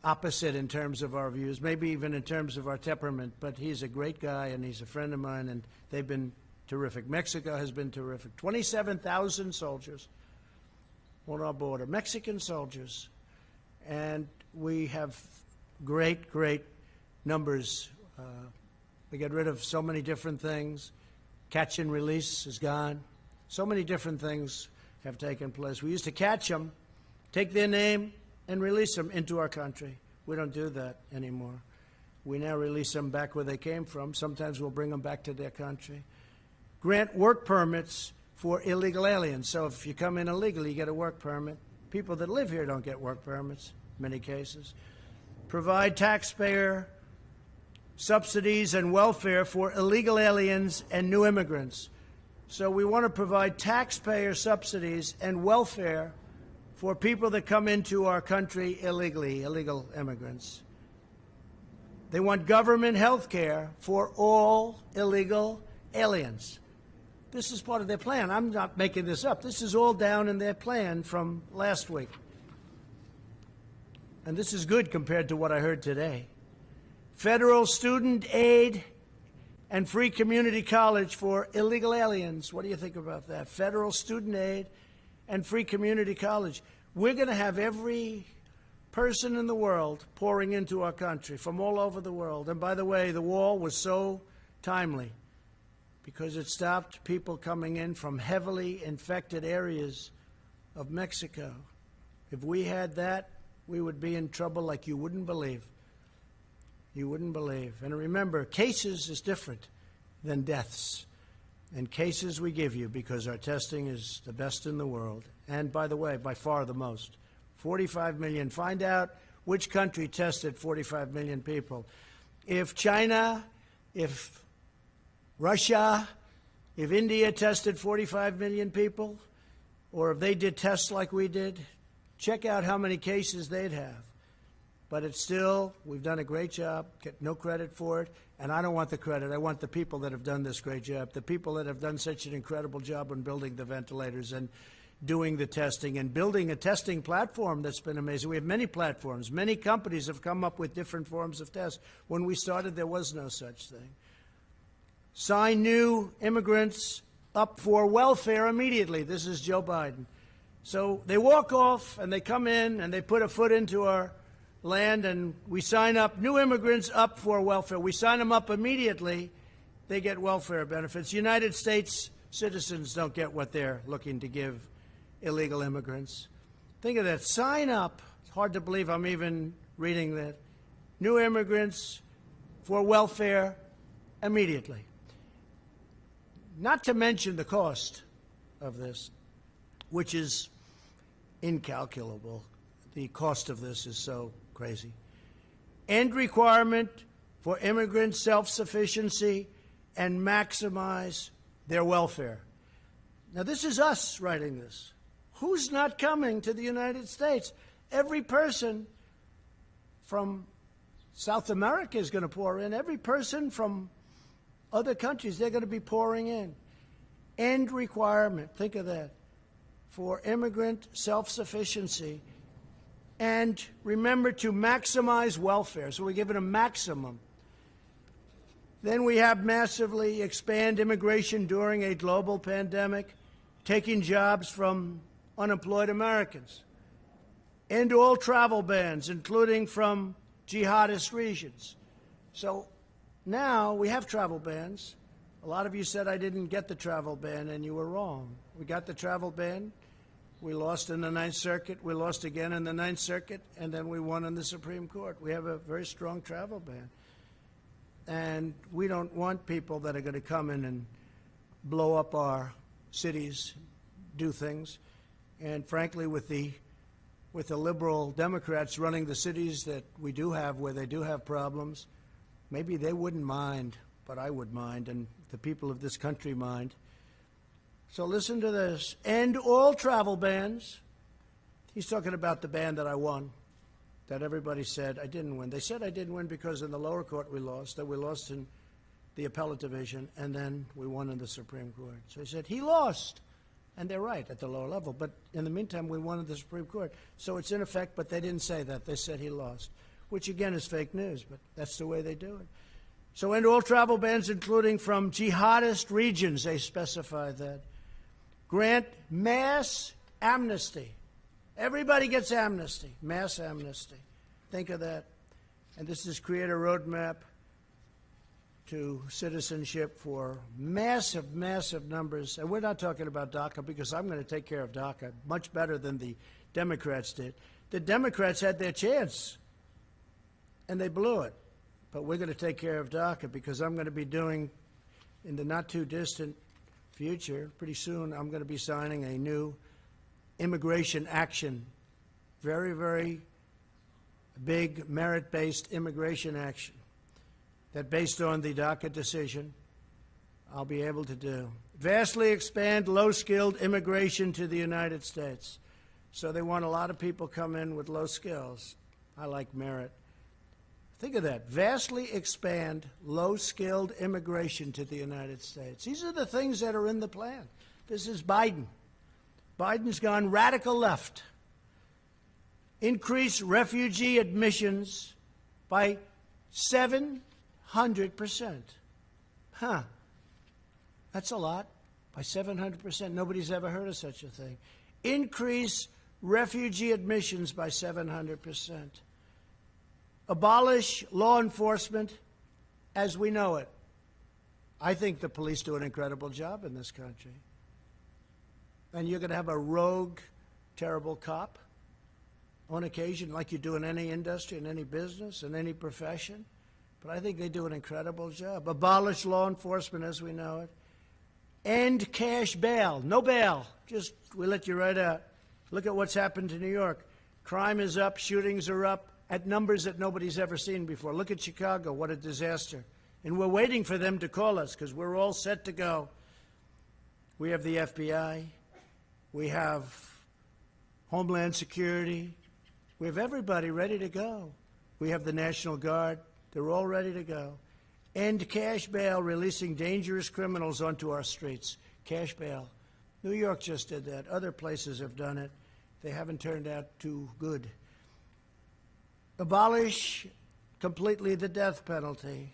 opposite in terms of our views, maybe even in terms of our temperament, but he's a great guy and he's a friend of mine, and they've been terrific. Mexico has been terrific. 27,000 soldiers on our border, Mexican soldiers, and we have great, great numbers. We get rid of so many different things. Catch and release is gone. So many different things have taken place. We used to catch them, take their name, and release them into our country. We don't do that anymore. We now release them back where they came from. Sometimes we'll bring them back to their country. Grant work permits for illegal aliens. So if you come in illegally, you get a work permit. People that live here don't get work permits in many cases. Provide taxpayer subsidies and welfare for illegal aliens and new immigrants. So we want to provide taxpayer subsidies and welfare for people that come into our country illegally, illegal immigrants. They want government health care for all illegal aliens. This is part of their plan. I'm not making this up. This is all down in their plan from last week. And this is good compared to what I heard today. Federal student aid and free community college for illegal aliens. What do you think about that? Federal student aid and free community college. We're going to have every person in the world pouring into our country from all over the world. And by the way, the wall was so timely because it stopped people coming in from heavily infected areas of Mexico. If we had that, we would be in trouble like you wouldn't believe. You wouldn't believe. And remember, cases is different than deaths. and cases we give you because our testing is the best in the world. And by the way, by far the most. 45 million. Find out which country tested 45 million people. If China, if Russia, if India tested 45 million people, or if they did tests like we did, check out how many cases they'd have. But it's still, we've done a great job, get no credit for it, and I don't want the credit. I want the people that have done this great job, the people that have done such an incredible job on building the ventilators and doing the testing and building a testing platform that's been amazing. We have many platforms. Many companies have come up with different forms of tests. When we started, there was no such thing. Sign new immigrants up for welfare immediately. This is Joe Biden. So they walk off and they come in and they put a foot into our land and we sign up new immigrants up for welfare. We sign them up immediately. They get welfare benefits. United States citizens don't get what they're looking to give illegal immigrants. Think of that. Sign up. It's hard to believe I'm even reading that. New immigrants for welfare immediately. Not to mention the cost of this, which is incalculable. The cost of this is so crazy. End requirement for immigrant self-sufficiency and maximize their welfare. Now, this is us writing this. Who's not coming to the United States? Every person from South America is going to pour in. Every person from other countries, they're going to be pouring in. End requirement, think of that, for immigrant self-sufficiency. And remember to maximize welfare. So we're giving a maximum. Then we have massively expand immigration during a global pandemic, taking jobs from unemployed Americans. End all travel bans, including from jihadist regions. So now we have travel bans. A lot of you said I didn't get the travel ban, and you were wrong. We got the travel ban. We lost in the Ninth Circuit. We lost again in the Ninth Circuit, and then we won in the Supreme Court. We have a very strong travel ban. And we don't want people that are going to come in and blow up our cities, do things. And frankly, with the liberal Democrats running the cities that we do have, where they do have problems, maybe they wouldn't mind, but I would mind, and the people of this country mind. So listen to this. End all travel bans. He's talking about the ban that I won, that everybody said I didn't win. They said I didn't win because in the lower court we lost, that we lost in the appellate division, and then we won in the Supreme Court. So he said he lost, and they're right at the lower level. But in the meantime, we won in the Supreme Court. So it's in effect, but they didn't say that. They said he lost, which again is fake news, but that's the way they do it. So end all travel bans, including from jihadist regions. They specified that. Grant mass amnesty. Everybody gets amnesty, mass amnesty. Think of that. And this is create a roadmap to citizenship for massive, massive numbers. And we're not talking about Daca because I'm going to take care of Daca much better than the Democrats did. The Democrats had their chance, and they blew it. But we're going to take care of Daca because I'm going to be doing, in the not-too-distant future, pretty soon, I'm going to be signing a new immigration action, very, very big merit-based immigration action that, based on the Daca decision, I'll be able to do. Vastly expand low-skilled immigration to the United States. So they want a lot of people come in with low skills. I like merit. Think of that. Vastly expand low-skilled immigration to the United States. These are the things that are in the plan. This is Biden. Biden's gone radical left. Increase refugee admissions by 700%. Huh. That's a lot. By 700%. Nobody's ever heard of such a thing. Increase refugee admissions by 700%. Abolish law enforcement as we know it. I think the police do an incredible job in this country. And you're going to have a rogue, terrible cop on occasion, like you do in any industry, in any business, in any profession. But I think they do an incredible job. Abolish law enforcement as we know it. End cash bail. No bail. Just, we let you right out. Look at what's happened to New York. Crime is up, shootings are up at numbers that nobody's ever seen before. Look at Chicago. What a disaster. And we're waiting for them to call us because we're all set to go. We have the FBI. We have Homeland Security. We have everybody ready to go. We have the National Guard. They're all ready to go. End cash bail, releasing dangerous criminals onto our streets. Cash bail. New York just did that. Other places have done it. They haven't turned out too good. Abolish completely the death penalty.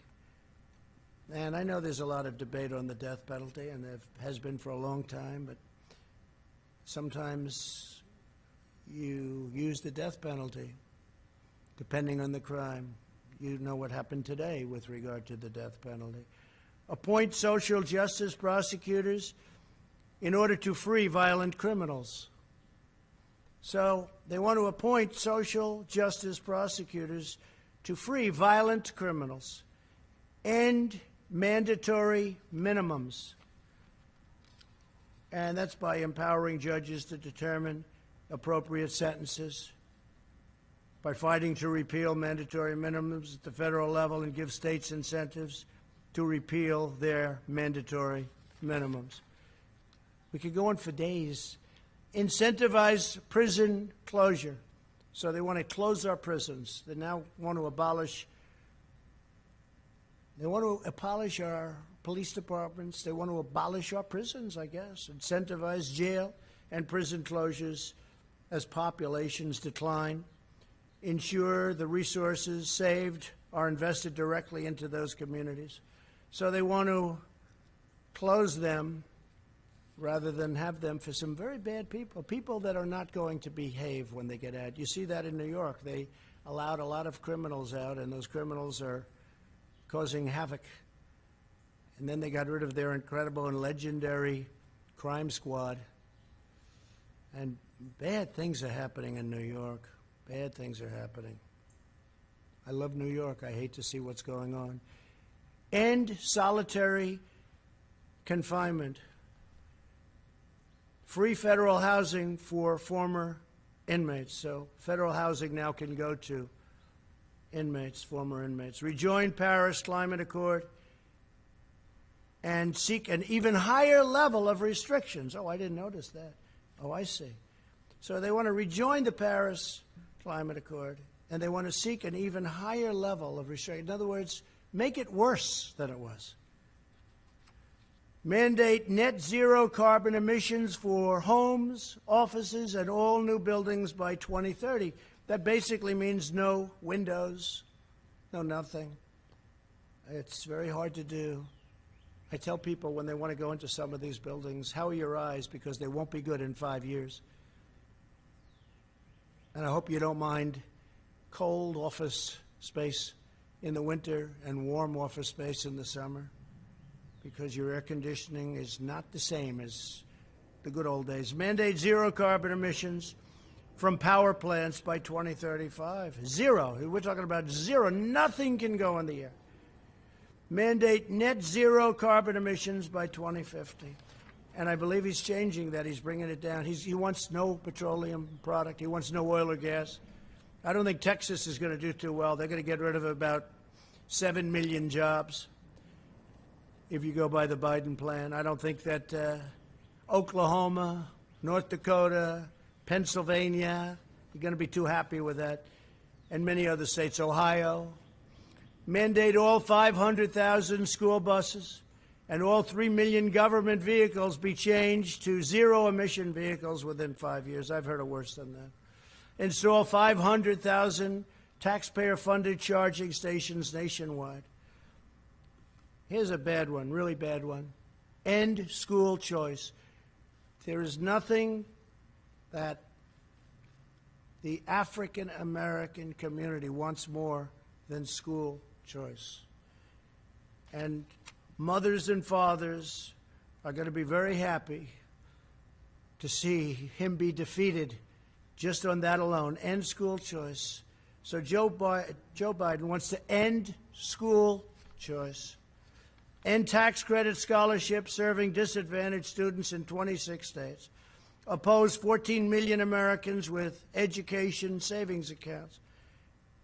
And I know there's a lot of debate on the death penalty, and there has been for a long time, but sometimes you use the death penalty, depending on the crime. You know what happened today with regard to the death penalty. Appoint social justice prosecutors in order to free violent criminals. So they want to appoint social justice prosecutors to free violent criminals. End mandatory minimums. And that's by empowering judges to determine appropriate sentences, by fighting to repeal mandatory minimums at the federal level and give states incentives to repeal their mandatory minimums. We could go on for days. Incentivize prison closure. So they want to close our prisons. They now want to abolish our police departments. They want to abolish our prisons, I guess. Incentivize jail and prison closures as populations decline. Ensure the resources saved are invested directly into those communities. So they want to close them rather than have them for some very bad people, people that are not going to behave when they get out. You see that in New York. They allowed a lot of criminals out, and those criminals are causing havoc. And then they got rid of their incredible and legendary crime squad. And bad things are happening in New York. Bad things are happening. I love New York. I hate to see what's going on. End solitary confinement. Free federal housing for former inmates. So federal housing now can go to inmates, former inmates. Rejoin Paris Climate Accord and seek an even higher level of restrictions. Oh, I didn't notice that. Oh, I see. So they want to rejoin the Paris Climate Accord, and they want to seek an even higher level of restriction. In other words, make it worse than it was. Mandate net zero carbon emissions for homes, offices, and all new buildings by 2030. That basically means no windows, no nothing. It's very hard to do. I tell people when they want to go into some of these buildings, how are your eyes? Because they won't be good in 5 years. And I hope you don't mind cold office space in the winter and warm office space in the summer, because your air conditioning is not the same as the good old days. Mandate zero carbon emissions from power plants by 2035. Zero. We're talking about zero. Nothing can go in the air. Mandate net zero carbon emissions by 2050. And I believe he's changing that. He's bringing it down. He wants no petroleum product. He wants no oil or gas. I don't think Texas is going to do too well. They're going to get rid of about 7 million jobs if you go by the Biden plan. I don't think that Oklahoma, North Dakota, Pennsylvania, you're going to be too happy with that, and many other states, Ohio. Mandate all 500,000 school buses and all 3 million government vehicles be changed to zero-emission vehicles within 5 years. I've heard of worse than that. Install 500,000 taxpayer-funded charging stations nationwide. Here's a bad one, really bad one. End school choice. There is nothing that the African-American community wants more than school choice. And mothers and fathers are going to be very happy to see him be defeated just on that alone. End school choice. So Joe Biden wants to end school choice. end tax credit scholarships serving disadvantaged students in 26 states, oppose 14 million Americans with education savings accounts,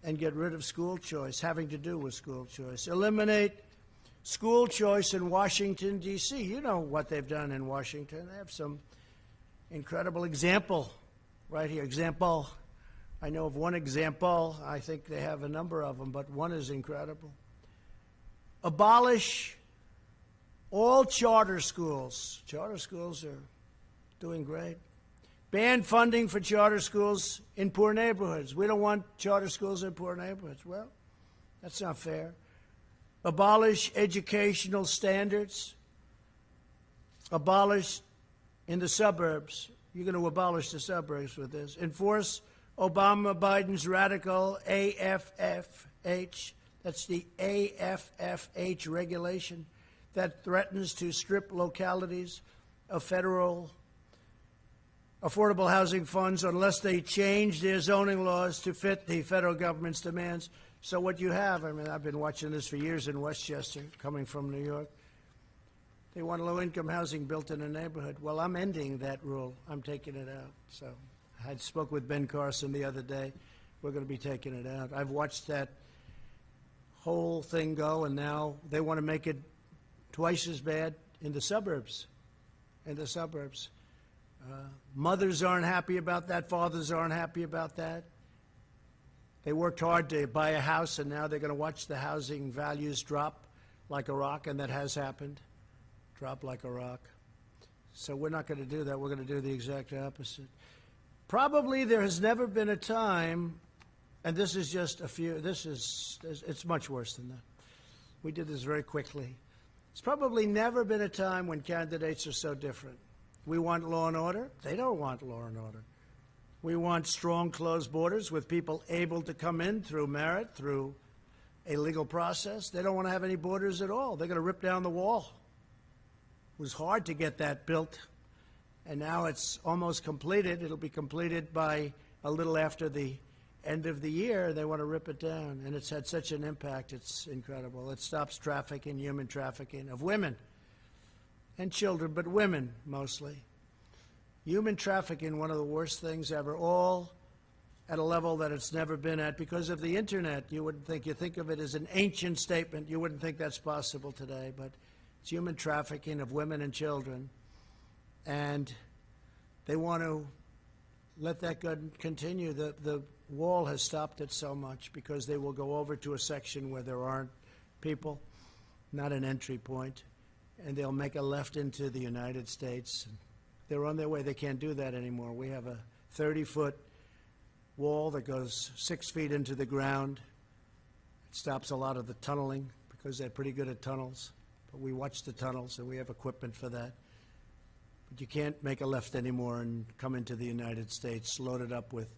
and get rid of school choice, having to do with school choice. Eliminate school choice in Washington, D.C. You know what they've done in Washington. They have some incredible example right here. Example. I know of one example. I think they have a number of them, but one is incredible. Abolish all charter schools. Charter schools are doing great. Ban funding for charter schools in poor neighborhoods. We don't want charter schools in poor neighborhoods. Well, that's not fair. Abolish educational standards. Abolish in the suburbs. You're going to abolish the suburbs with this. Enforce Obama-Biden's radical AFFH. That's the AFFH regulation that threatens to strip localities of federal affordable housing funds unless they change their zoning laws to fit the federal government's demands. So what you have, I mean, I've been watching this for years in Westchester, coming from New York. They want low-income housing built in a neighborhood. Well, I'm ending that rule. I'm taking it out. So I spoke with Ben Carson the other day. We're going to be taking it out. I've watched that whole thing go, and now they want to make it twice as bad in the suburbs. In the suburbs. Mothers aren't happy about that. Fathers aren't happy about that. They worked hard to buy a house, and now they're going to watch the housing values drop like a rock, and that has happened. Drop like a rock. So we're not going to do that. We're going to do the exact opposite. Probably there has never been a time, and this is just a few, it's much worse than that. We did this very quickly. It's probably never been a time when candidates are so different. We want law and order. They don't want law and order. We want strong, closed borders with people able to come in through merit, through a legal process. They don't want to have any borders at all. They're going to rip down the wall. It was hard to get that built, and now it's almost completed. It'll be completed by a little after the end of the year. They want to rip it down, and it's had such an impact. It's incredible. It stops trafficking, human trafficking of women and children, but women mostly. Human trafficking, one of the worst things ever, all at a level that it's never been at because of the internet. You wouldn't think, you think of it as an ancient statement. You wouldn't think that's possible today, but it's human trafficking of women and children. And they want to let that continue. The wall has stopped it so much because they will go over to a section where there aren't people, not an entry point, and they'll make a left into the United States. They're on their way. They can't do that anymore. We have a 30-foot wall that goes 6 feet into the ground. It stops a lot of the tunneling because they're pretty good at tunnels. But we watch the tunnels, and we have equipment for that. But you can't make a left anymore and come into the United States loaded up with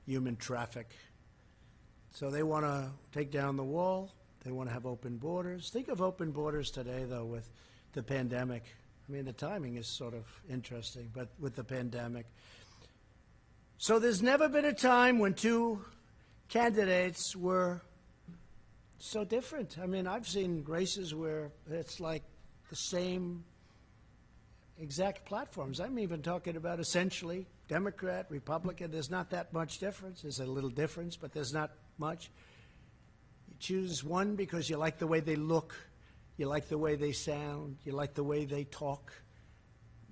human traffic. So they want to take down the wall. They want to have open borders. Think of open borders today, though, with the pandemic. I mean, the timing is sort of interesting, but with the pandemic. So there's never been a time when two candidates were so different. I mean, I've seen races where it's like the same exact platforms. I'm even talking about essentially Democrat, Republican. There's not that much difference. There's a little difference, but there's not much. You choose one because you like the way they look. You like the way they sound. You like the way they talk.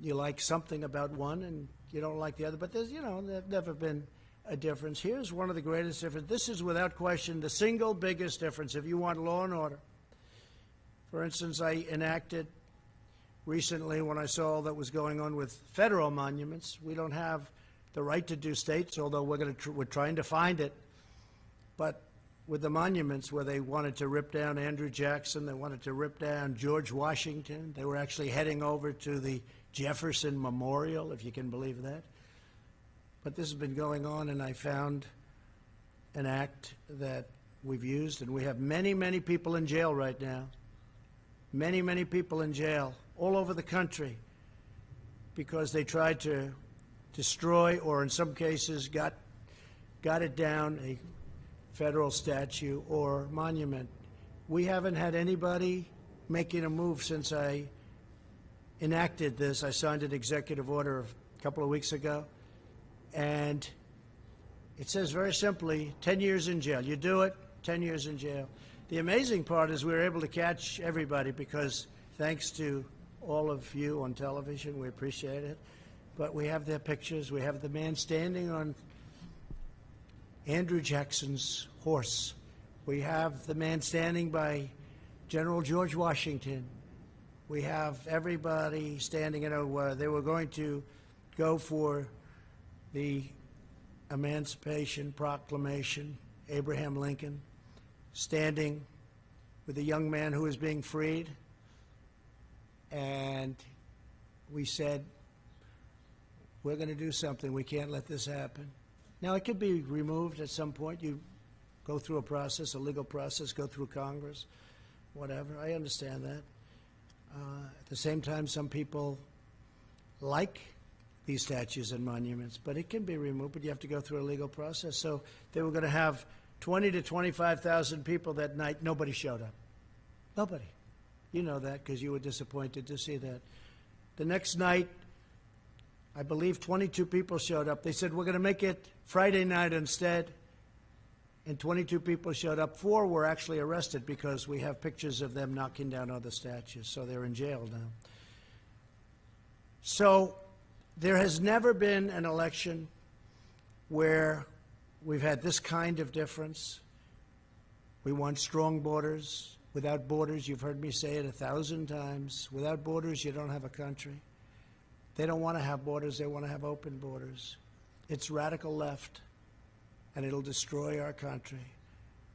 You like something about one, and you don't like the other. But there's, there's never been a difference. Here's one of the greatest differences. This is, without question, the single biggest difference if you want law and order. For instance, I enacted recently, when I saw all that was going on with federal monuments, we don't have the right to do states, although we're trying to find it. But with the monuments, where they wanted to rip down Andrew Jackson, they wanted to rip down George Washington. They were actually heading over to the Jefferson Memorial, if you can believe that. But this has been going on, and I found an act that we've used, and we have many, many people in jail right now. Many, many people in jail all over the country because they tried to destroy, or in some cases got it down, a federal statue or monument. We haven't had anybody making a move since I enacted this. I signed an executive order a couple of weeks ago, and it says very simply, 10 years in jail. You do it, 10 years in jail. The amazing part is we were able to catch everybody because thanks to all of you on television, we appreciate it. But we have their pictures. We have the man standing on Andrew Jackson's horse. We have the man standing by General George Washington. We have everybody standing. They were going to go for the Emancipation Proclamation, Abraham Lincoln, standing with a young man who was being freed. And we said, we're going to do something. We can't let this happen. Now, it could be removed at some point. You go through a process, a legal process, go through Congress, whatever. I understand that. At the same time, some people like these statues and monuments, but it can be removed, but you have to go through a legal process. So they were going to have 20 to 25,000 people that night. Nobody showed up. Nobody. You know that because you were disappointed to see that. The next night, I believe 22 people showed up. They said, we're going to make it Friday night instead. And 22 people showed up. 4 were actually arrested because we have pictures of them knocking down other statues. So they're in jail now. So there has never been an election where we've had this kind of difference. We want strong borders. Without borders, you've heard me say it 1,000 times, without borders, you don't have a country. They don't want to have borders. They want to have open borders. It's radical left, and it'll destroy our country.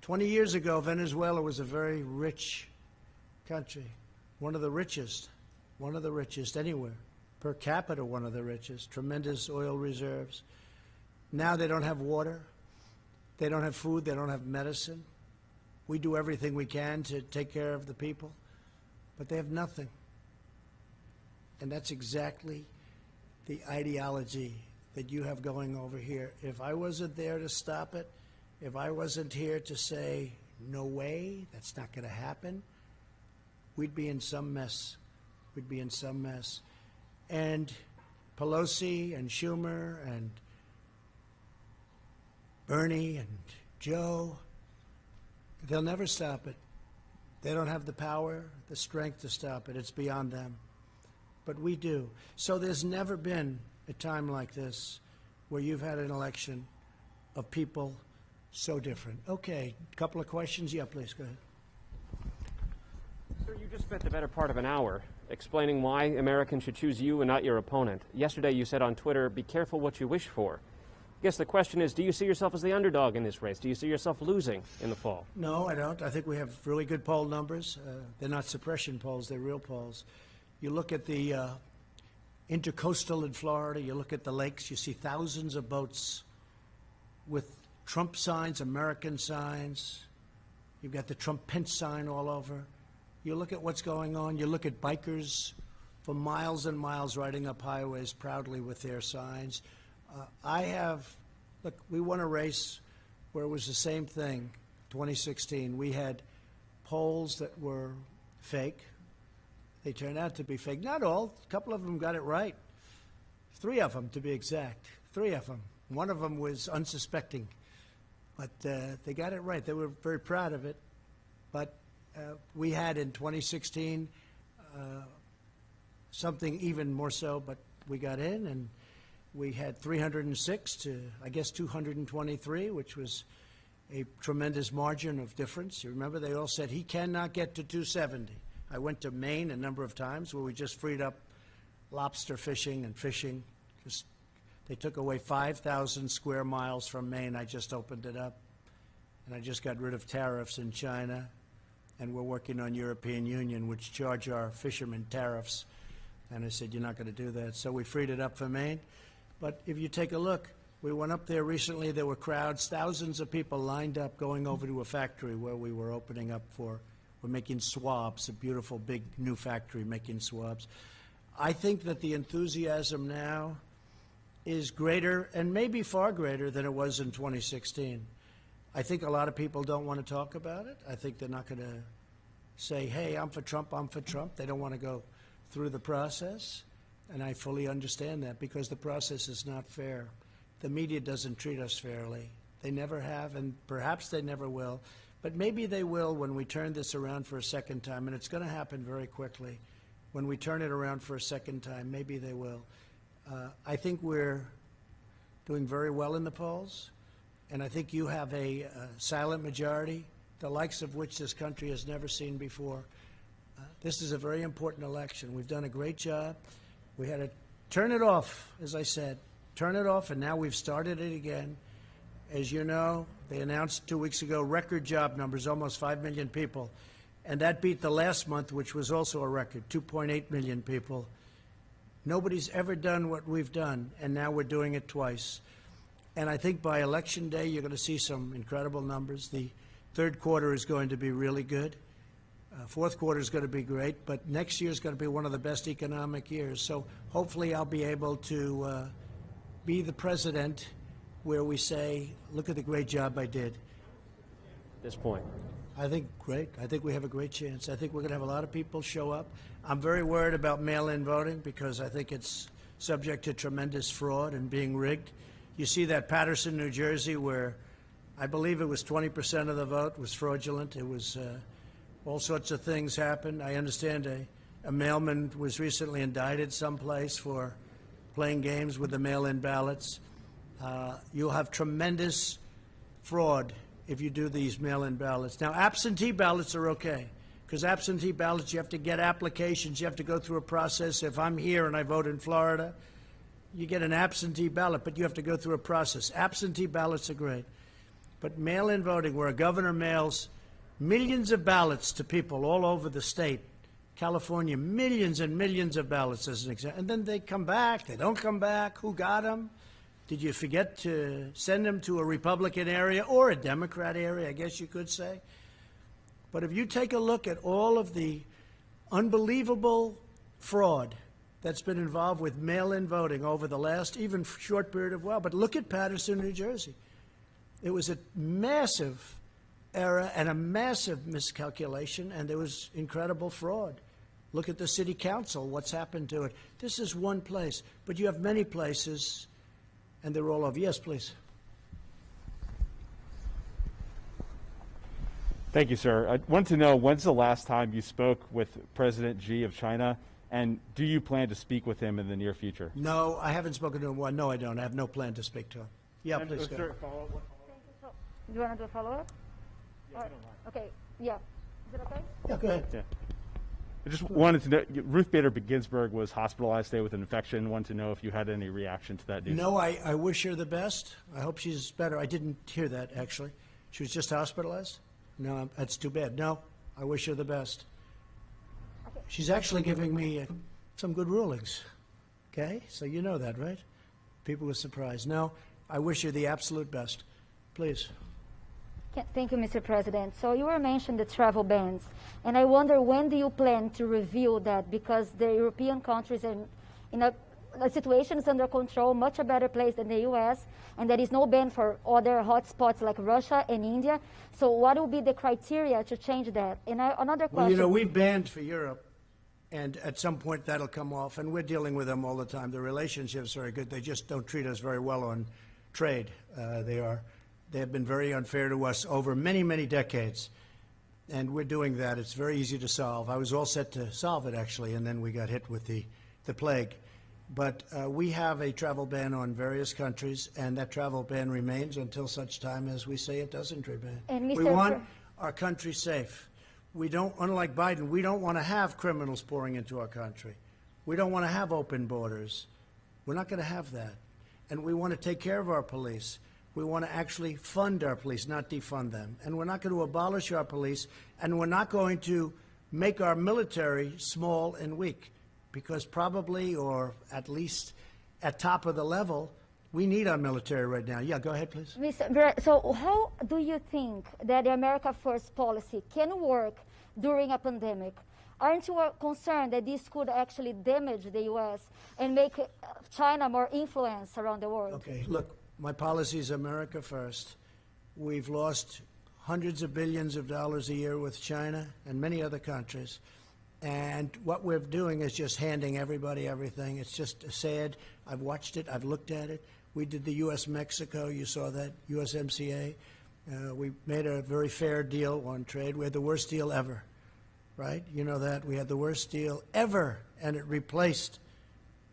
20 years ago, Venezuela was a very rich country, one of the richest anywhere. Per capita, one of the richest, tremendous oil reserves. Now they don't have water. They don't have food. They don't have medicine. We do everything we can to take care of the people, but they have nothing. And that's exactly the ideology that you have going over here. If I wasn't there to stop it, if I wasn't here to say, no way, that's not going to happen, we'd be in some mess. We'd be in some mess. And Pelosi and Schumer and Bernie and Joe, they'll never stop it. They don't have the power, the strength to stop it. It's beyond them. But we do. So there's never been a time like this where you've had an election of people so different. Okay, a couple of questions. Yeah, please, go ahead. Sir, you just spent the better part of an hour explaining why Americans should choose you and not your opponent. Yesterday you said on Twitter, be careful what you wish for. I guess the question is, do you see yourself as the underdog in this race? Do you see yourself losing in the fall? No, I don't. I think we have really good poll numbers. They're not suppression polls. They're real polls. You look at the intercoastal in Florida, you look at the lakes, you see thousands of boats with Trump signs, American signs. You've got the Trump Pence sign all over. You look at what's going on. You look at bikers for miles and miles riding up highways proudly with their signs. Look, we won a race where it was the same thing, 2016. We had polls that were fake. They turned out to be fake. Not all. A couple of them got it right. 3 of them, to be exact. 3 of them. One of them was unsuspecting. But they got it right. They were very proud of it. But we had in 2016 something even more so, but we got in, and we had 306 to, I guess, 223, which was a tremendous margin of difference. You remember they all said he cannot get to 270. I went to Maine a number of times where we just freed up lobster fishing and fishing. They took away 5,000 square miles from Maine. I just opened it up, and I just got rid of tariffs in China, and we're working on European Union, which charge our fishermen tariffs. And I said, you're not going to do that. So we freed it up for Maine. But if you take a look, we went up there recently. There were crowds, thousands of people lined up going over to a factory where we were opening up for. We're making swabs, a beautiful big new factory making swabs. I think that the enthusiasm now is greater and maybe far greater than it was in 2016. I think a lot of people don't want to talk about it. I think they're not going to say, hey, I'm for Trump, I'm for Trump. They don't want to go through the process. And I fully understand that because the process is not fair. The media doesn't treat us fairly. They never have, and perhaps they never will. But maybe they will when we turn this around for a second time, and it's going to happen very quickly. When we turn it around for a second time, maybe they will. I think we're doing very well in the polls, and I think you have a silent majority, the likes of which this country has never seen before. This is a very important election. We've done a great job. We had to turn it off, as I said, turn it off, and now we've started it again. As you know, they announced 2 weeks ago record job numbers, almost 5 million people. And that beat the last month, which was also a record, 2.8 million people. Nobody's ever done what we've done, and now we're doing it twice. And I think by Election Day, you're going to see some incredible numbers. The third quarter is going to be really good. Fourth quarter is going to be great, but next year is going to be one of the best economic years. So hopefully I'll be able to be the president where we say, look at the great job I did. At this point. I think great. I think we have a great chance. I think we're going to have a lot of people show up. I'm very worried about mail-in voting because I think it's subject to tremendous fraud and being rigged. You see that Paterson, New Jersey, where I believe it was 20% of the vote was fraudulent. It was all sorts of things happened. I understand a mailman was recently indicted someplace for playing games with the mail-in ballots. You'll have tremendous fraud if you do these mail-in ballots. Now, absentee ballots are okay, because absentee ballots, you have to get applications, you have to go through a process. If I'm here and I vote in Florida, you get an absentee ballot, but you have to go through a process. Absentee ballots are great. But mail-in voting, where a governor mails millions of ballots to people all over the state, California, millions and millions of ballots as an example, and then they come back, they don't come back, who got them? Did you forget to send them to a Republican area or a Democrat area, I guess you could say? But if you take a look at all of the unbelievable fraud that's been involved with mail-in voting over the last even short period of while, but look at Paterson, New Jersey. It was a massive error and a massive miscalculation, and there was incredible fraud. Look at the city council, what's happened to it. This is one place, but you have many places, and they're all over. Yes, please. Thank you, sir. I want to know, when's the last time you spoke with President Xi of China, and do you plan to speak with him in the near future? No, I haven't spoken to him. Well, no, I don't. I have no plan to speak to him. Yeah, please go. Sir, Do you want to do a follow-up? Yeah, I don't mind. Okay, yeah. Is it okay? Yeah, go ahead. Yeah. I just wanted to know, Ruth Bader Ginsburg was hospitalized today with an infection. Wanted to know if you had any reaction to that news. No, I wish her the best. I hope she's better. I didn't hear that, actually. She was just hospitalized? No, that's too bad. No, I wish her the best. Okay. She's actually giving me some good rulings. Okay? So you know that, right? People were surprised. No, I wish her the absolute best. Please. Thank you, Mr. President. So you were mentioning the travel bans, and I wonder when do you plan to reveal that, because the European countries are in a situation is under control, much a better place than the U.S., and there is no ban for other hotspots like Russia and India. So what will be the criteria to change that? And another question. Well, you know, we banned for Europe, and at some point that'll come off, and we're dealing with them all the time. The relationship's very good. They just don't treat us very well on trade. They have been very unfair to us over many, many decades, and we're doing that. It's very easy to solve. I was all set to solve it, actually, and then we got hit with the plague. But we have a travel ban on various countries, and that travel ban remains until such time as we say it doesn't remain. And we want our country safe. We don't, unlike Biden, we don't want to have criminals pouring into our country. We don't want to have open borders. We're not going to have that. And we want to take care of our police. We want to actually fund our police, not defund them. And we're not going to abolish our police, and we're not going to make our military small and weak, because probably, or at least at top of the level, we need our military right now. Yeah, go ahead, please. So how do you think that the America First policy can work during a pandemic? Aren't you concerned that this could actually damage the U.S. and make China more influence around the world? Okay, look. My policy is America first. We've lost hundreds of billions of dollars a year with China and many other countries. And what we're doing is just handing everybody everything. It's just sad. I've watched it. I've looked at it. We did the U.S.-Mexico. You saw that, USMCA. We made a very fair deal on trade. We had the worst deal ever, right? You know that. We had the worst deal ever, and it replaced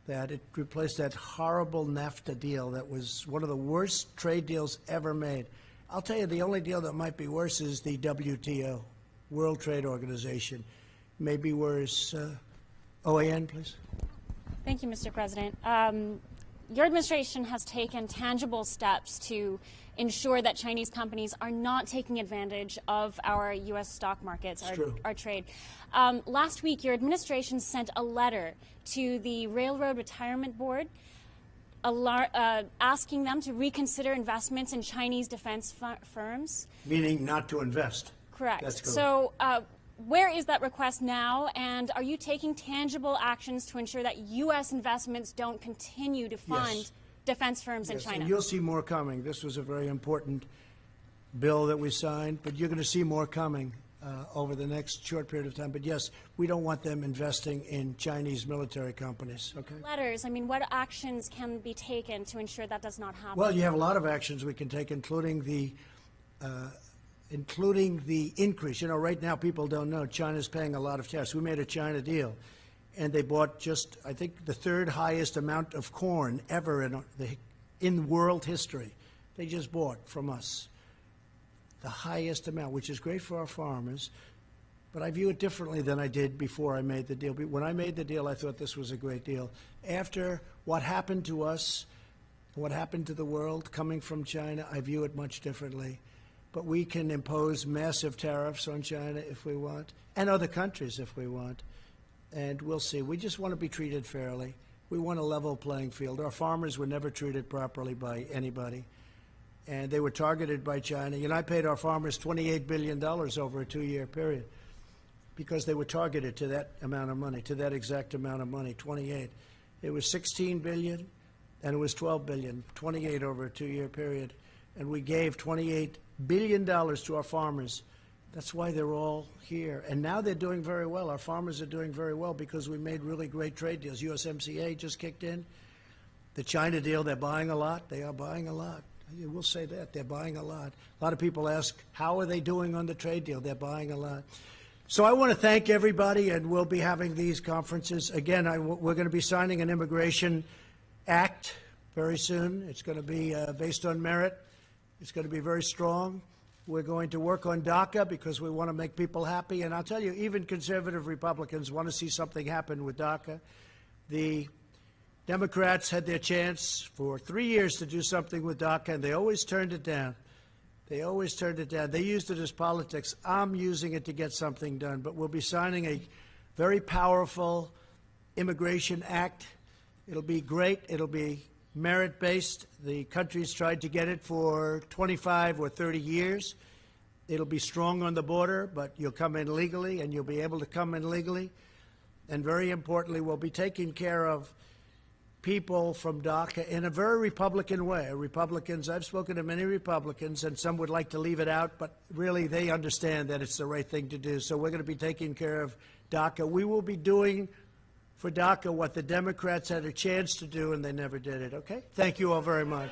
that. It replaced that horrible NAFTA deal that was one of the worst trade deals ever made. I'll tell you, the only deal that might be worse is the WTO, World Trade Organization. Maybe worse. OAN, please. Thank you, Mr. President. Your administration has taken tangible steps to ensure that Chinese companies are not taking advantage of our U.S. stock markets, our trade. Last week, your administration sent a letter to the Railroad Retirement Board asking them to reconsider investments in Chinese defense firms. Meaning not to invest. Correct. That's correct. So where is that request now, and are you taking tangible actions to ensure that U.S. investments don't continue to fund defense firms in China? And you'll see more coming. This was a very important bill that we signed, but you're going to see more coming over the next short period of time. But yes, we don't want them investing in Chinese military companies. Okay. Letters. I mean, what actions can be taken to ensure that does not happen? Well, you have a lot of actions we can take, including the increase. You know, right now people don't know China's paying a lot of tariffs. We made a China deal, and they bought just, I think, the third highest amount of corn ever in world history. They just bought from us the highest amount, which is great for our farmers. But I view it differently than I did before I made the deal. When I made the deal, I thought this was a great deal. After what happened to us, what happened to the world coming from China, I view it much differently. But we can impose massive tariffs on China if we want, and other countries if we want. And we'll see. We just want to be treated fairly. We want a level playing field. Our farmers were never treated properly by anybody, and they were targeted by China. You know, I paid our farmers $28 billion over a 2-year period because they were targeted to that amount of money, to that exact amount of money, 28. It was $16 billion, and it was $12 billion, 28 over a 2-year period. And we gave $28 billion to our farmers. That's why they're all here. And now they're doing very well. Our farmers are doing very well because we made really great trade deals. USMCA just kicked in. The China deal, they're buying a lot. They are buying a lot. We'll say that. They're buying a lot. A lot of people ask, how are they doing on the trade deal? They're buying a lot. So I want to thank everybody, and we'll be having these conferences. Again, we're going to be signing an immigration act very soon. It's going to be based on merit. It's going to be very strong. We're going to work on Daca because we want to make people happy. And I'll tell you, even conservative Republicans want to see something happen with Daca. The Democrats had their chance for 3 years to do something with Daca, and they always turned it down. They always turned it down. They used it as politics. I'm using it to get something done. But we'll be signing a very powerful immigration act. It'll be great. It'll be merit-based. The country's tried to get it for 25 or 30 years. It'll be strong on the border, but you'll come in legally, and you'll be able to come in legally. And very importantly, we'll be taking care of people from Daca in a very Republican way. Republicans, I've spoken to many Republicans, and some would like to leave it out, but really they understand that it's the right thing to do. So we're going to be taking care of Daca. We will be doing for Daca what the Democrats had a chance to do, and they never did it, okay? Thank you all very much.